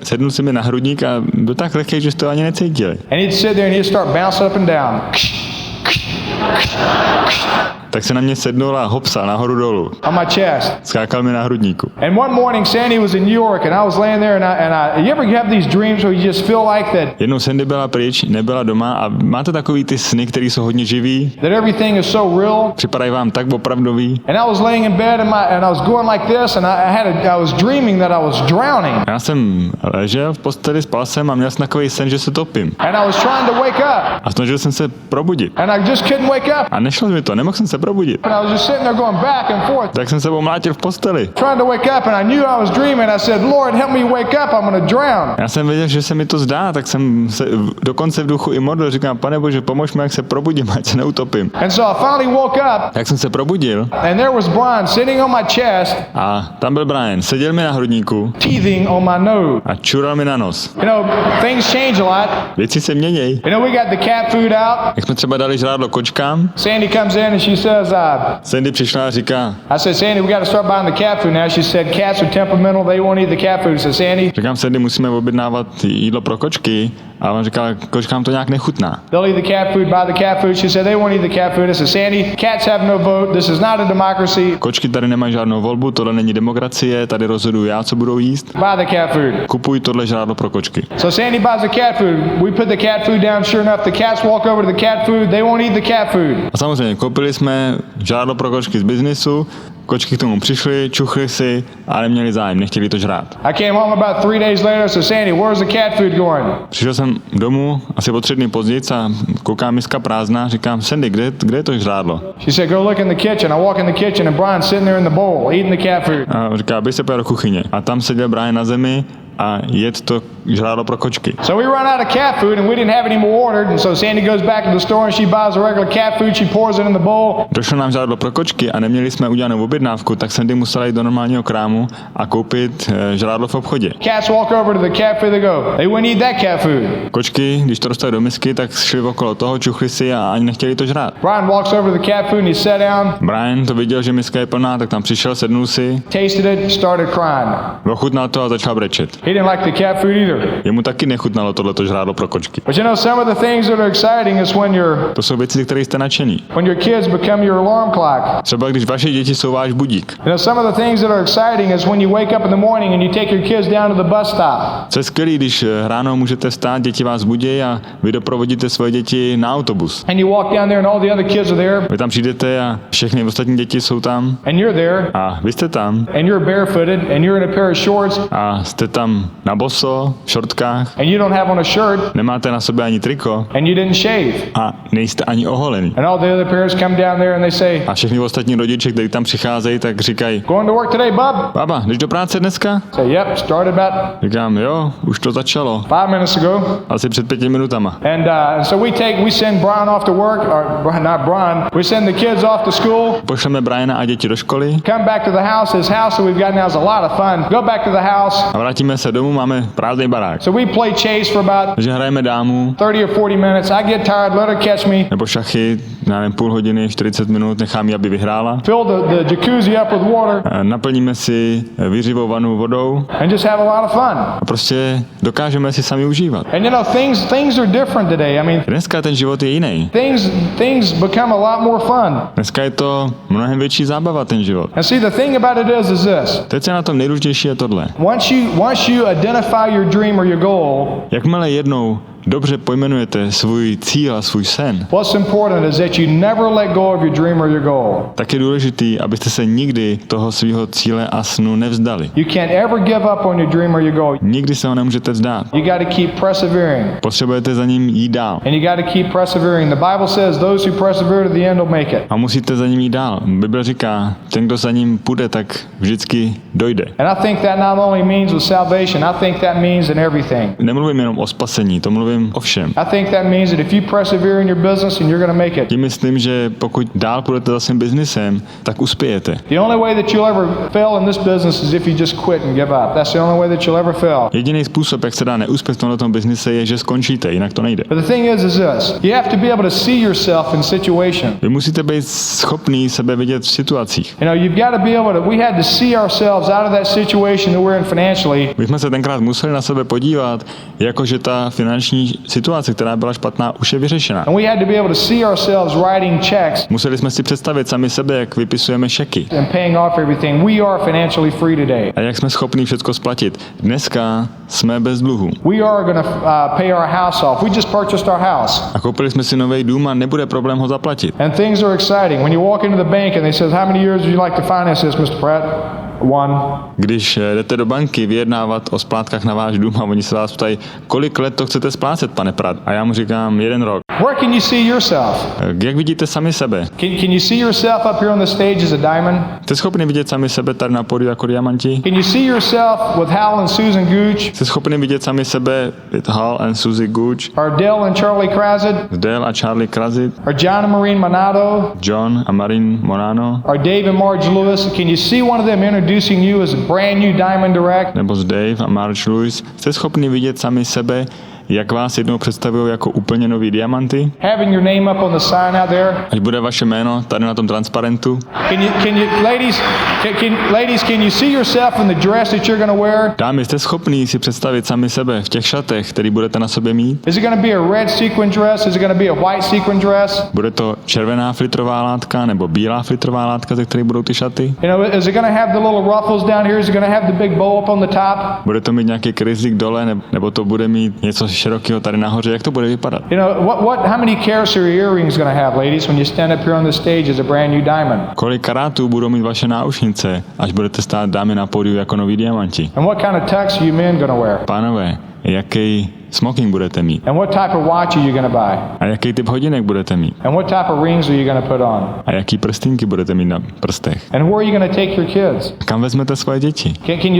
sednul si mi na hrudník a byl tak lehký, že jste to ani necítili. And he'd sit there and he'd start bouncing up and down. Tak se na mě sednul a hopsal nahoru dolů. On my chest. Skákal mi na hrudníku. And one morning Sandy was in New York and I was laying there and you ever have these dreams where you just feel like that Jednou Sandy byla pryč, nebyla doma a máte takový ty sny, který jsou hodně živý, everything is so real. připadají vám tak opravdový. And I was laying in bed and I was going like this and I was dreaming that I was drowning. Já jsem ležel v posteli, spal jsem a měl jsem takový sen, že se topím. And I was trying to wake up A snažil jsem se probudit. and I just couldn't wake up. A nešlo mi to, nemohl jsem se probudit. And I was just sitting there going back and forth, Tak jsem se omlátil v posteli. trying to wake up, and I knew I was dreaming. I said, Lord, help me wake up, I'm going to drown. Já jsem věděl, že se mi to zdá, tak jsem se dokonce v duchu i modlil. Říkám, Pane Bože, pomož mi, jak se probudím, ať se neutopím. And so I finally woke up, Tak jsem se probudil and there was Brian sitting on my chest, a tam byl Brian. Seděl mi na hrudníku teething on my nose. a čural mi na nos. You know, things change a lot. Věci se měnějí. You know, we got the cat food out. Jak jsme třeba dali žrádlo kočkám, Sandy comes in and she says, Sandy přišla a říká, I said, Sandy, we got to start buying the cat food now. She said, cats are temperamental, they won't eat the cat food. I said, Sandy, říkám Sandy, musíme objednávat jídlo pro kočky. A on říkal, kočkám to nějak nechutná. they'll eat the cat food, buy the cat food. She said, they won't eat the cat food. I said, Sandy, cats have no vote. This is not a democracy. Kočky tady nemají žádnou volbu, tohle není demokracie, tady rozhoduju já, co budou jíst. Buy the cat food. Kupuj tohle žrádlo pro kočky. So Sandy buys the cat food. We put the cat food down. Sure enough, the cats walk over to the cat food. They won't eat the cat food. A samozřejmě koupili jsme žrádlo pro kočky z biznisu, kočky k tomu přišly, čuchly si, ale neměli zájem, nechtěli to žrát. I came home about 3 days later. So Sandy, where's the cat food going? Přišel jsem domů asi o 3 dny později a koukám miska prázdná, říkám, Sandy, kde je to žrádlo? She said, go look in the kitchen. I walk in the kitchen and Brian's sitting there in the bowl eating the cat food. A říká, běž se pojď do kuchyně. A tam seděl Brian na zemi a jet to žrádlo pro kočky. So we run out of cat food and we didn't have any more ordered. And so Sandy goes back to the store and she buys a regular cat food. She pours it in the bowl. Došlo nám žrádlo pro kočky a neměli jsme udělanou objednávku, tak Sandy musela jít do normálního krámu a koupit žrádlo v obchodě. Cats walk over to the cat food. They go, they wouldn't eat that cat food. Kočky, když to dostali do misky, tak šli okolo toho, čuchli si a ani nechtěli to žrát. Brian walks over to the cat food and he sat down, Brian to viděl, že miska je plná, tak tam přišel, sednul si, tasted it, started crying. ochutnal to a začal brečet. He didn't like the cat food either. Jemu taky nechutnalo tohleto žrádlo pro kočky. But you know, some of the things that are exciting is To jsou věci, které jste nadšení. when your kids become your alarm clock. Třeba když vaše děti jsou váš budík. You know, some of the things that are exciting is when you wake up in the morning and you take your kids down to the bus stop. Co je skvělý, když ráno můžete vstát, děti vás budí a vy doprovodíte svoje děti na autobus. And you walk down there and all the other kids are there. Vy tam přijdete a všechny ostatní děti jsou tam And you're there. a vy jste tam And you're barefooted and you're in a pair of shorts. a jste tam na boso v šortkách and you don't have on a shirt nemáte na sobě ani triko and you didn't shave. a nejste ani oholený. And all the other parents come down there and they say, A všechny ostatní rodiče, kteří tam přicházejí, tak říkají, going to work today, bub? baba, jdeš do práce dneska? Say, yep, started about Říkám, jo, už to začalo. 5 minutes ago. Asi před 5 minutama. And so we send Brian off to work, or not Brian, we send the kids off to school. Pošleme Briana a děti do školy. Come back to the house. His house that we've got now is a lot of fun. Go back to the house. A vrátíme se domů, máme prázdný barák. So we play chase for about Takže hrajeme dámu, 30 or 40 minutes. I get tired, let her catch me. nebo šachy, já nevím, půl hodiny, 40 minut, nechám ji, aby vyhrála. Fill the jacuzzi up with water Naplníme si vyřivou vanu vodou and just have a lot of fun. a prostě dokážeme si sami užívat. And you know, things are different today. I mean, Dneska ten život je jiný. things become a lot more fun. Dneska je to mnohem větší zábava, ten život. And see, the thing about it is this. Teď se na tom nejdůležitější je tohle. Once you identify your dream or your goal, Jakmile jednou dobře pojmenujete svůj cíl a svůj sen, what's important is that you never let go of your dream or your goal. tak je důležitý, abyste se nikdy toho svého cíle a snu nevzdali. You can't ever give up on your dream or your goal. Nikdy se ho nemůžete vzdát. You got to keep persevering. Potřebujete za ním jít dál. And you got to keep persevering. The Bible says those who persevere to the end will make it. A musíte za ním jít dál. Bible říká, ten, kdo za ním půjde, tak vždycky dojde. And I think that not only means with salvation, I think that means in everything. Nemluvím jenom o spasení, to mluvím o všem. I think that means that if you persevere in your business and you're going to make it. Tím myslím, že pokud dál půjdete za svým biznisem, tak uspějete. The only way that you'll ever fail in this business is if you just quit and give up. That's the only way that you'll ever fail. Jediný způsob, jak se dá neúspět v tomto biznise, je, že skončíte, jinak to nejde. But the thing is this. You have to be able to see yourself in situation. Vy musíte být schopný sebe vidět v situacích. You know, you've got to be able to, we had to see ourselves out of that situation that we're in financially. My jsme se tenkrát museli na sebe podívat, jakože ta finanční situace, která byla špatná, už je vyřešena. And we had to be able to see ourselves writing checks Museli jsme si představit sami sebe, jak vypisujeme šeky. and paying off everything. We are financially free today. A jak jsme schopni všechno splatit. Dneska jsme bez dluhu. We are going to pay our house off. We just purchased our house. A koupili jsme si nový dům a nebude problém ho zaplatit. And things are exciting. When you walk into the bank and they says, how many years would you like to finance this, Mr. Pratt? 1. Když jdete do banky vyjednávat o splátkách na váš dům a oni se vás ptají, kolik let to chcete splácet, pane Pratt? A já mu říkám 1 rok. Where can you see yourself? Jak vidíte sami sebe? Can you see yourself up here on the stage as a diamond? Jste schopni vidět sami sebe tady na pódiu jako diamanti? Can you see yourself with Hal and Susan Gooch? Jste schopni vidět sami sebe with Hal and Susie Gooch? Or Dale and Charlie Krazit? Dale a Charlie Krazit? Or John and Maureen Monado? John a Marin Monano? Or Dave and Marge Lewis? Can you see one of them introducing you as a brand new diamond direct? Nebo z Dave a Marge Lewis? Jste schopni vidět sami sebe, jak vás jednou představují jako úplně nový diamanty? Having your name up on the sign out there? Až bude vaše jméno tady na tom transparentu? Ladies, can you see yourself in the dress that you're going to wear? Dámy, jste schopní si představit sami sebe v těch šatech, který budete na sobě mít? Is it going to be a red sequin dress? Is it going to be a white sequin dress? Bude to červená flitrová látka nebo bílá flitrová látka, ze které budou ty šaty? You know, is it going to have the little ruffles down here? Is it going to have the big bow up on the top? Bude to mít nějaký kryzlík dole, nebo to bude mít něco širokého tady nahoře? Jak to bude vypadat? You know, how many carats are your earrings going to have, ladies, when you stand up here on the stage as a brand new diamond? Kolik karátů budou mít vaše náušnice, až budete stát dámy na pódiu jako noví diamanti? And what kind of tux are you men going to wear? Pánové, jaký smoking budete mít? And what type of watch are you going to buy? A jaký typ hodinek budete mít? And what type of rings are you going to put on? A jaký prstínky budete mít na prstech? And where are you going to take your kids? Kam vezmete svoje děti? Can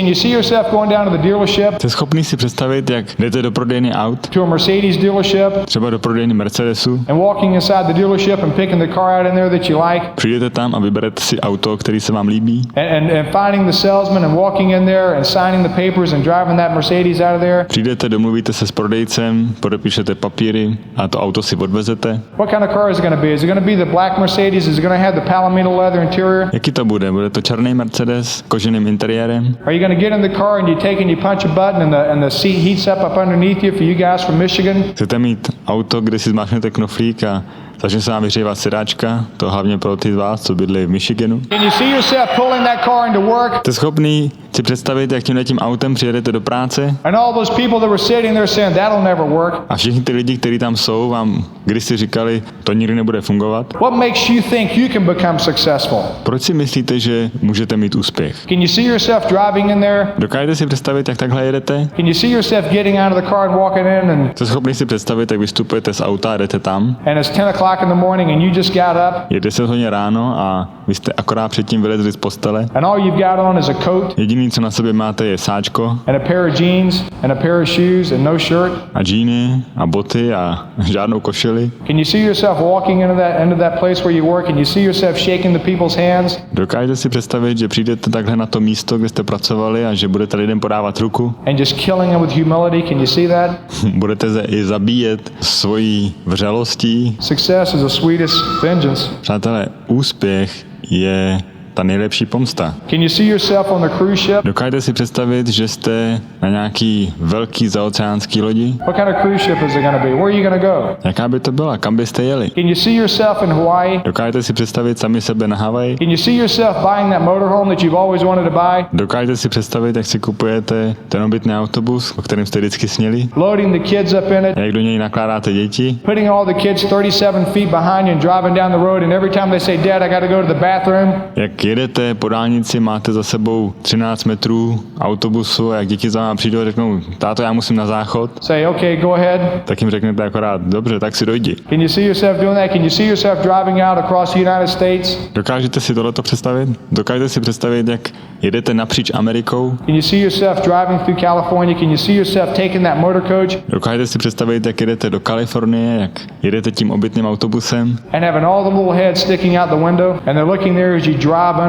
you see yourself going down to the dealership? Jste schopný si představit, jak jdete do prodejny aut? To a Mercedes dealership? Třeba do prodejny Mercedesu? And walking inside the dealership and picking the car out in there that you like? Přijdete tam a vyberete si auto, který se vám líbí? And finding the salesman and walking in there and signing the papers and driving that Mercedes out of there? Přijdete, domluvíte se s prodejcem, podepíšete papíry a to auto si odvezete? What kind of car is it going to be? Is it going to be the black Mercedes? Is it going to have the Palomino leather interior? Jaký to bude? Bude to černý Mercedes s koženým interiérem? Are you going to get in the car and you take and you punch a button and the seat heats up underneath you for you guys from Michigan? Chcete mít auto, kde si zmáčknete knoflík a začne se vám vyhřívat sedáčka, to hlavně pro ty z vás, co bydlí v Michiganu? Can you see yourself pulling that car into work? Jste schopný si představit, jak tímhletím autem přijedete do práce and all those people that were sitting there saying, that'll never work. a všichni ty lidi, kteří tam jsou, vám kdysi říkali, to nikdy nebude fungovat. What makes you think you can become successful? Proč si myslíte, že můžete mít úspěch? Can you see yourself driving in there? Dokážete si představit, jak takhle jedete? Can you see yourself getting out of the car and walking in and Jste schopni si představit, jak vystupujete z auta a jdete tam? it's 10 o'clock in the morning and you just got up Je 10 hodin ráno a vy jste akorát předtím vylezli z postele. and all you've got on is a coat Jediný, co na sobě máte, je sáčko and a pair of jeans and a pair of shoes and no shirt? a džíny a boty a žádnou košili. Can you see yourself walking into that place where you work and you see yourself shaking the people's hands Dokážete si představit, že přijdete takhle na to místo, kde jste pracovali a že budete lidem podávat ruku? and just killing them with humility? Can you see that? Budete se i zabíjet svojí vřelostí? Success is the sweetest vengeance. Přátelé, úspěch je ta nejlepší pomsta. Can you see yourself on the cruise ship? Dokážete si představit, že jste na nějaký velký zaoceánský lodi? What kind of cruise ship is it going to be? Where are you going to go? Jaká by to byla? Kam byste jeli? Can you see yourself in Hawaii? Dokážete si představit sami sebe na Havaji? Can you see yourself buying that motorhome that you've always wanted to buy? Dokážete si představit, jak si kupujete ten obytný autobus, o kterém jste vždycky sněli? Loading the kids up in it, Jak do něj nakládáte děti? putting all the kids 37 feet behind you and driving down the road, and every time they say, Dad, I got to go to the bathroom, Jak jedete po dálnici, máte za sebou 13 metrů autobusu a jak děti za vámi přijdou a řeknou, táto, já musím na záchod, say, okay, go ahead. tak jim řeknete akorát, dobře, tak si dojdi. Can you see yourself doing that? Can you see yourself driving out across the United States? Dokážete si tohleto představit? Dokážete si představit, jak jedete napříč Amerikou? Can you see yourself driving through California? Can you see yourself taking that motor coach Dokážete si představit, jak jedete do Kalifornie, jak jedete tím obytným autobusem and having all the little heads sticking out the window, and they're looking there as you drive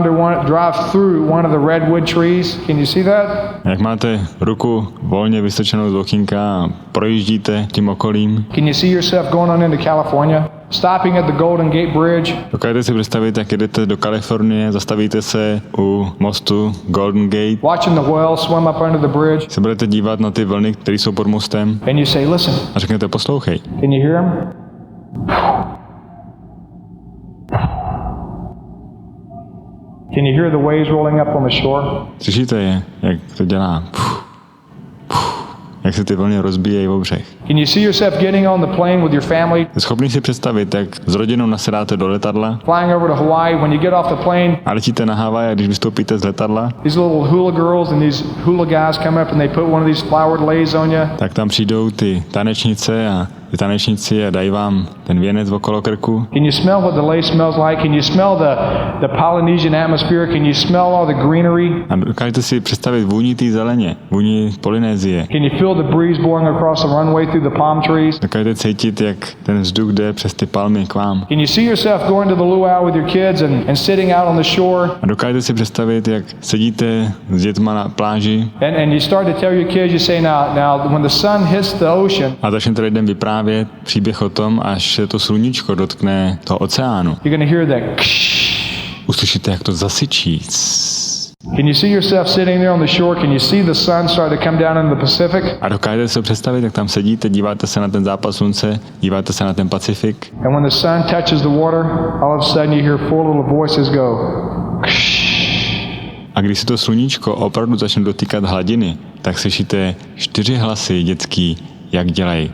through one of the redwood trees? Can you see that? jak máte ruku volně vystrčenou z okýnka a projíždíte tím okolím? Can you see yourself going on into California? Stopping at the Golden Gate Bridge Dokážete si představit, jak jedete do Kalifornie, zastavíte se u mostu Golden Gate, watching the whales swim up under the bridge, se budete dívat na ty vlny, které jsou pod mostem and you say, listen, a řeknete, poslouchej. can you hear them? Can you hear the waves rolling up on the shore? Slyšíte je, jak to dělá? Jak se ty vlny rozbíjejí v břeh. Can you see yourself getting on the plane with your family, Jste schopni si představit, jak s rodinou nasedáte do letadla flying over to Hawaii? When you get off the plane, a letíte na Havaj a když vystoupíte z letadla, these little hula girls and these hula guys come up and they put one of these flowered leis on you. tak tam přijdou ty tanečnice a ty tanečníci a dají vám ten věnec okolo krku. Can you smell what the lace smells like? Can you smell the Polynesian atmosphere? Can you smell all the greenery? A dokážete si představit vůni té zeleně, vůni Polynézie. Can you feel the breeze blowing across the runway through the palm trees? Dokážete cítit, jak ten vzduch jde přes ty palmy k vám. Can you see yourself going to the luau with your kids and sitting out on the shore? A dokážete si představit, jak sedíte s dětma na pláži And you start to tell your kids, you say, now when the sun hits the ocean, a začnete lidem vyprávět příběh o tom, až se to sluníčko dotkne toho oceánu. you're going to hear that. Uslyšíte, jak to zasyčí. Can you see yourself sitting there on the shore? Can you see the sun start to come down into the Pacific? A dokážete si představit, jak tam sedíte, díváte se na ten západ slunce, díváte se na ten Pacifik And when the sun touches the water, all of a sudden you hear four little voices go. a když se to sluníčko opravdu začne dotýkat hladiny, tak slyšíte 4 hlasy dětský, jak dělají.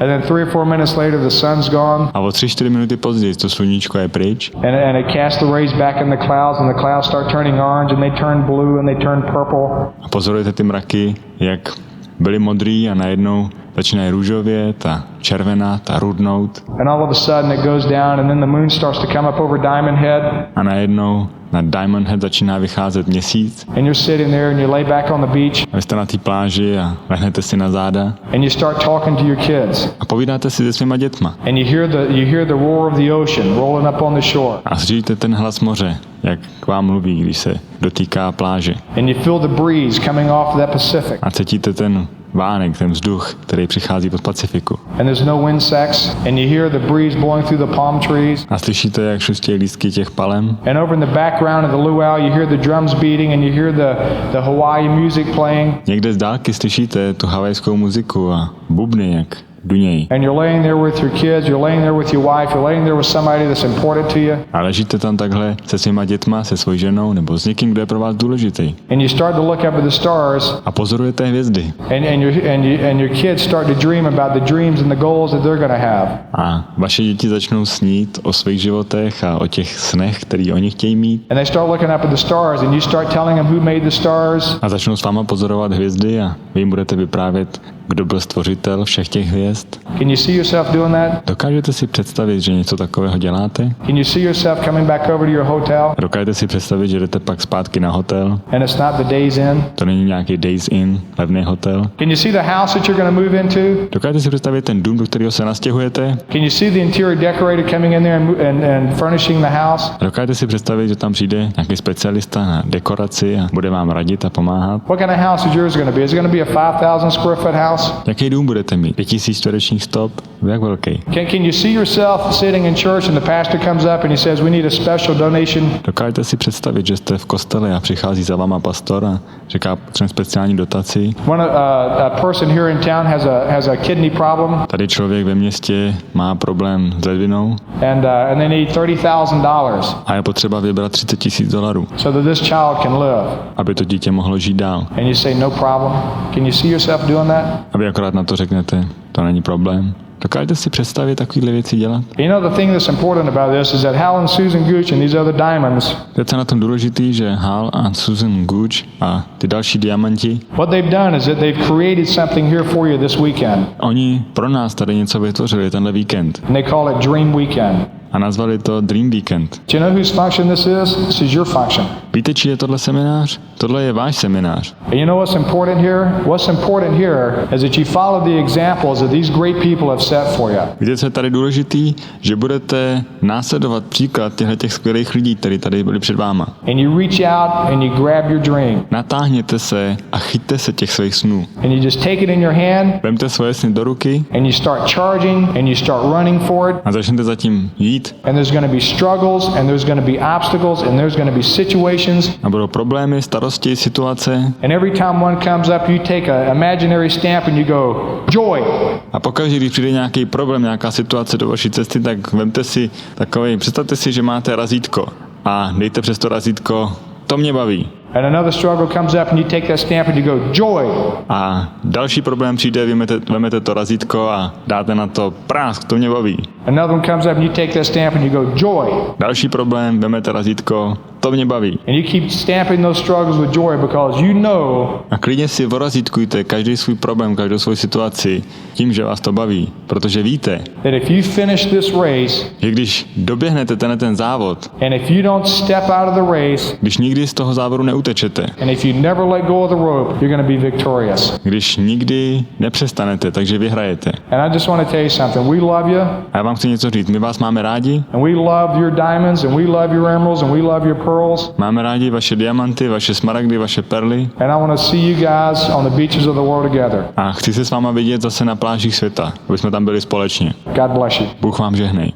And then 3 or 4 minutes later, the sun's gone, A o 3-4 minuty později to sluníčko je pryč and it casts the rays back in the clouds, and the clouds start turning orange, and they turn blue, and they turn purple. a pozorujete ty mraky, jak byly modrý a najednou začínají růžovět a červenat a rudnout And all of a sudden it goes down, and then the moon starts to come up over Diamond Head, a najednou na Diamond Head začíná vycházet měsíc and you're sitting there and you lay back on the beach, a vy jste na té pláži a lehnete si na záda and you start talking to your kids, a povídáte si se svýma dětma and you hear the roar of the ocean rolling up on the shore, a slyšíte ten hlas moře, jak k vám mluví, když se dotýká pláže and you feel the breeze coming off that Pacific, a cítíte ten vánek, ten vzduch, který přichází od Pacifiku. and there's no insects, and you hear the breeze blowing through the palm trees, A slyšíte, jak šustějí lístky těch palem and over in the background of the luau you hear the drums beating, and you hear the Hawaii music playing, někde z dálky slyšíte tu havajskou muziku a bubny, jak duněji. And you're laying there with your kids, you're laying there with your wife, you're laying there with somebody that's important to you. A ležíte tam takhle se svýma dětma, se svojí ženou nebo s někým, kdo je pro vás důležitý. And you start to look up at the stars. A pozorujete hvězdy. And your kids start to dream about the dreams and the goals that they're going to have. A vaše děti začnou snít o svých životech a o těch snech, který oni chtějí mít. And they start looking up at the stars and you start telling them who made the stars. A začnou s váma pozorovat hvězdy a vy jim budete vyprávět, kdo byl stvořitel všech těch hvězd. Can you see yourself doing that? Dokážete si představit, že něco takového děláte? Can you see yourself coming back over to your hotel? Dokážete si představit, že jdete pak zpátky na hotel? And it's not the Days Inn. To není nějaký Days Inn, levný hotel. Can you see the house that you're going to move into? Dokážete si představit ten dům, do kterého se nastěhujete? Can you see the interior decorator coming in there and furnishing the house? Dokážete si představit, že tam přijde nějaký specialista na dekoraci a bude vám radit a pomáhat? What kind of house is yours going to be? Is it going to be a 5,000 square foot house? Jaký dům budete mít? 5000 čtverečních stop? Jak velký? Can you see yourself sitting in church and the pastor comes up and he says we need a special donation? Dokážete si představit, že jste v kostele a přichází za váma pastor a říká potřebujeme speciální dotaci? A person here in town has a kidney problem. Tady člověk ve městě má problém s ledvinou And they need $30,000 a je potřeba vybrat $30,000, so that this child can live. aby to dítě mohlo žít dál. And you say no problem. Can you see yourself doing that? A vy akorát na to řeknete, to není problém. Dokážete si představit takovéhle věci dělat? You know the thing that's important about this is that Hal and Susan Gooch and these other diamonds. Teď je na tom důležitý, že Hal a Susan Gooch a ty další diamanti, What they've done is that they've created something here for you this weekend. oni pro nás tady něco vytvořili tenhle víkend And they call it Dream Weekend. a nazvali to Dream Weekend. Do you know whose function this is? This is your function. Víte, či je tohle seminář? Tohle je váš seminář. And you know what's important here? What's important here is that you follow the examples that these great people have set for you. Víte, co je tady důležitý? Že budete následovat příklad těch skvělých lidí, kteří tady byli před váma. And you reach out and you grab your dream. Natáhněte se a chyťte se těch svých snů. And you just take it in your hand Vemte svoje sny do ruky and you start charging and you start running for it. a začnete zatím jít. And there's going to be struggles and there's going to be obstacles and there's going to be situations. A budou problémy, starosti, situace. And every time one comes up, you take a imaginary stamp and you go, joy. A pokaždé, když přijde nějaký problém, nějaká situace do vaší cesty, tak vemte si takový, představte si, že máte razítko a dejte přes to razítko, to mě baví. And another struggle comes up and you take that stamp and you go, joy. A další problém přijde, vemete to razítko a dáte na to prásk, to mě baví. Another one comes up and you take that stamp and you go, joy. Další problém, vemete razítko, to mě baví. And you keep stamping those struggles with joy because you know A klidně si vorazítkujte každý svůj problém, každou svou situaci tím, že vás to baví. Protože víte, that if you finish this race že když doběhnete ten závod, and if you don't step out of the race když nikdy z toho závodu neutečete, and if you never let go of the rope, you're going to be victorious. když nikdy nepřestanete, takže vyhrajete. And I just want to tell you something. We love you A já vám chci něco říct, my vás máme rádi, and we love your diamonds and we love your emeralds and we love your pearls. máme rádi vaše diamanty, vaše smaragdy, vaše perly And I want to see you guys on the beaches of the world together. a chci se s váma vidět zase na plážích světa, aby jsme tam byli společně. God bless you. Bůh vám žehnej.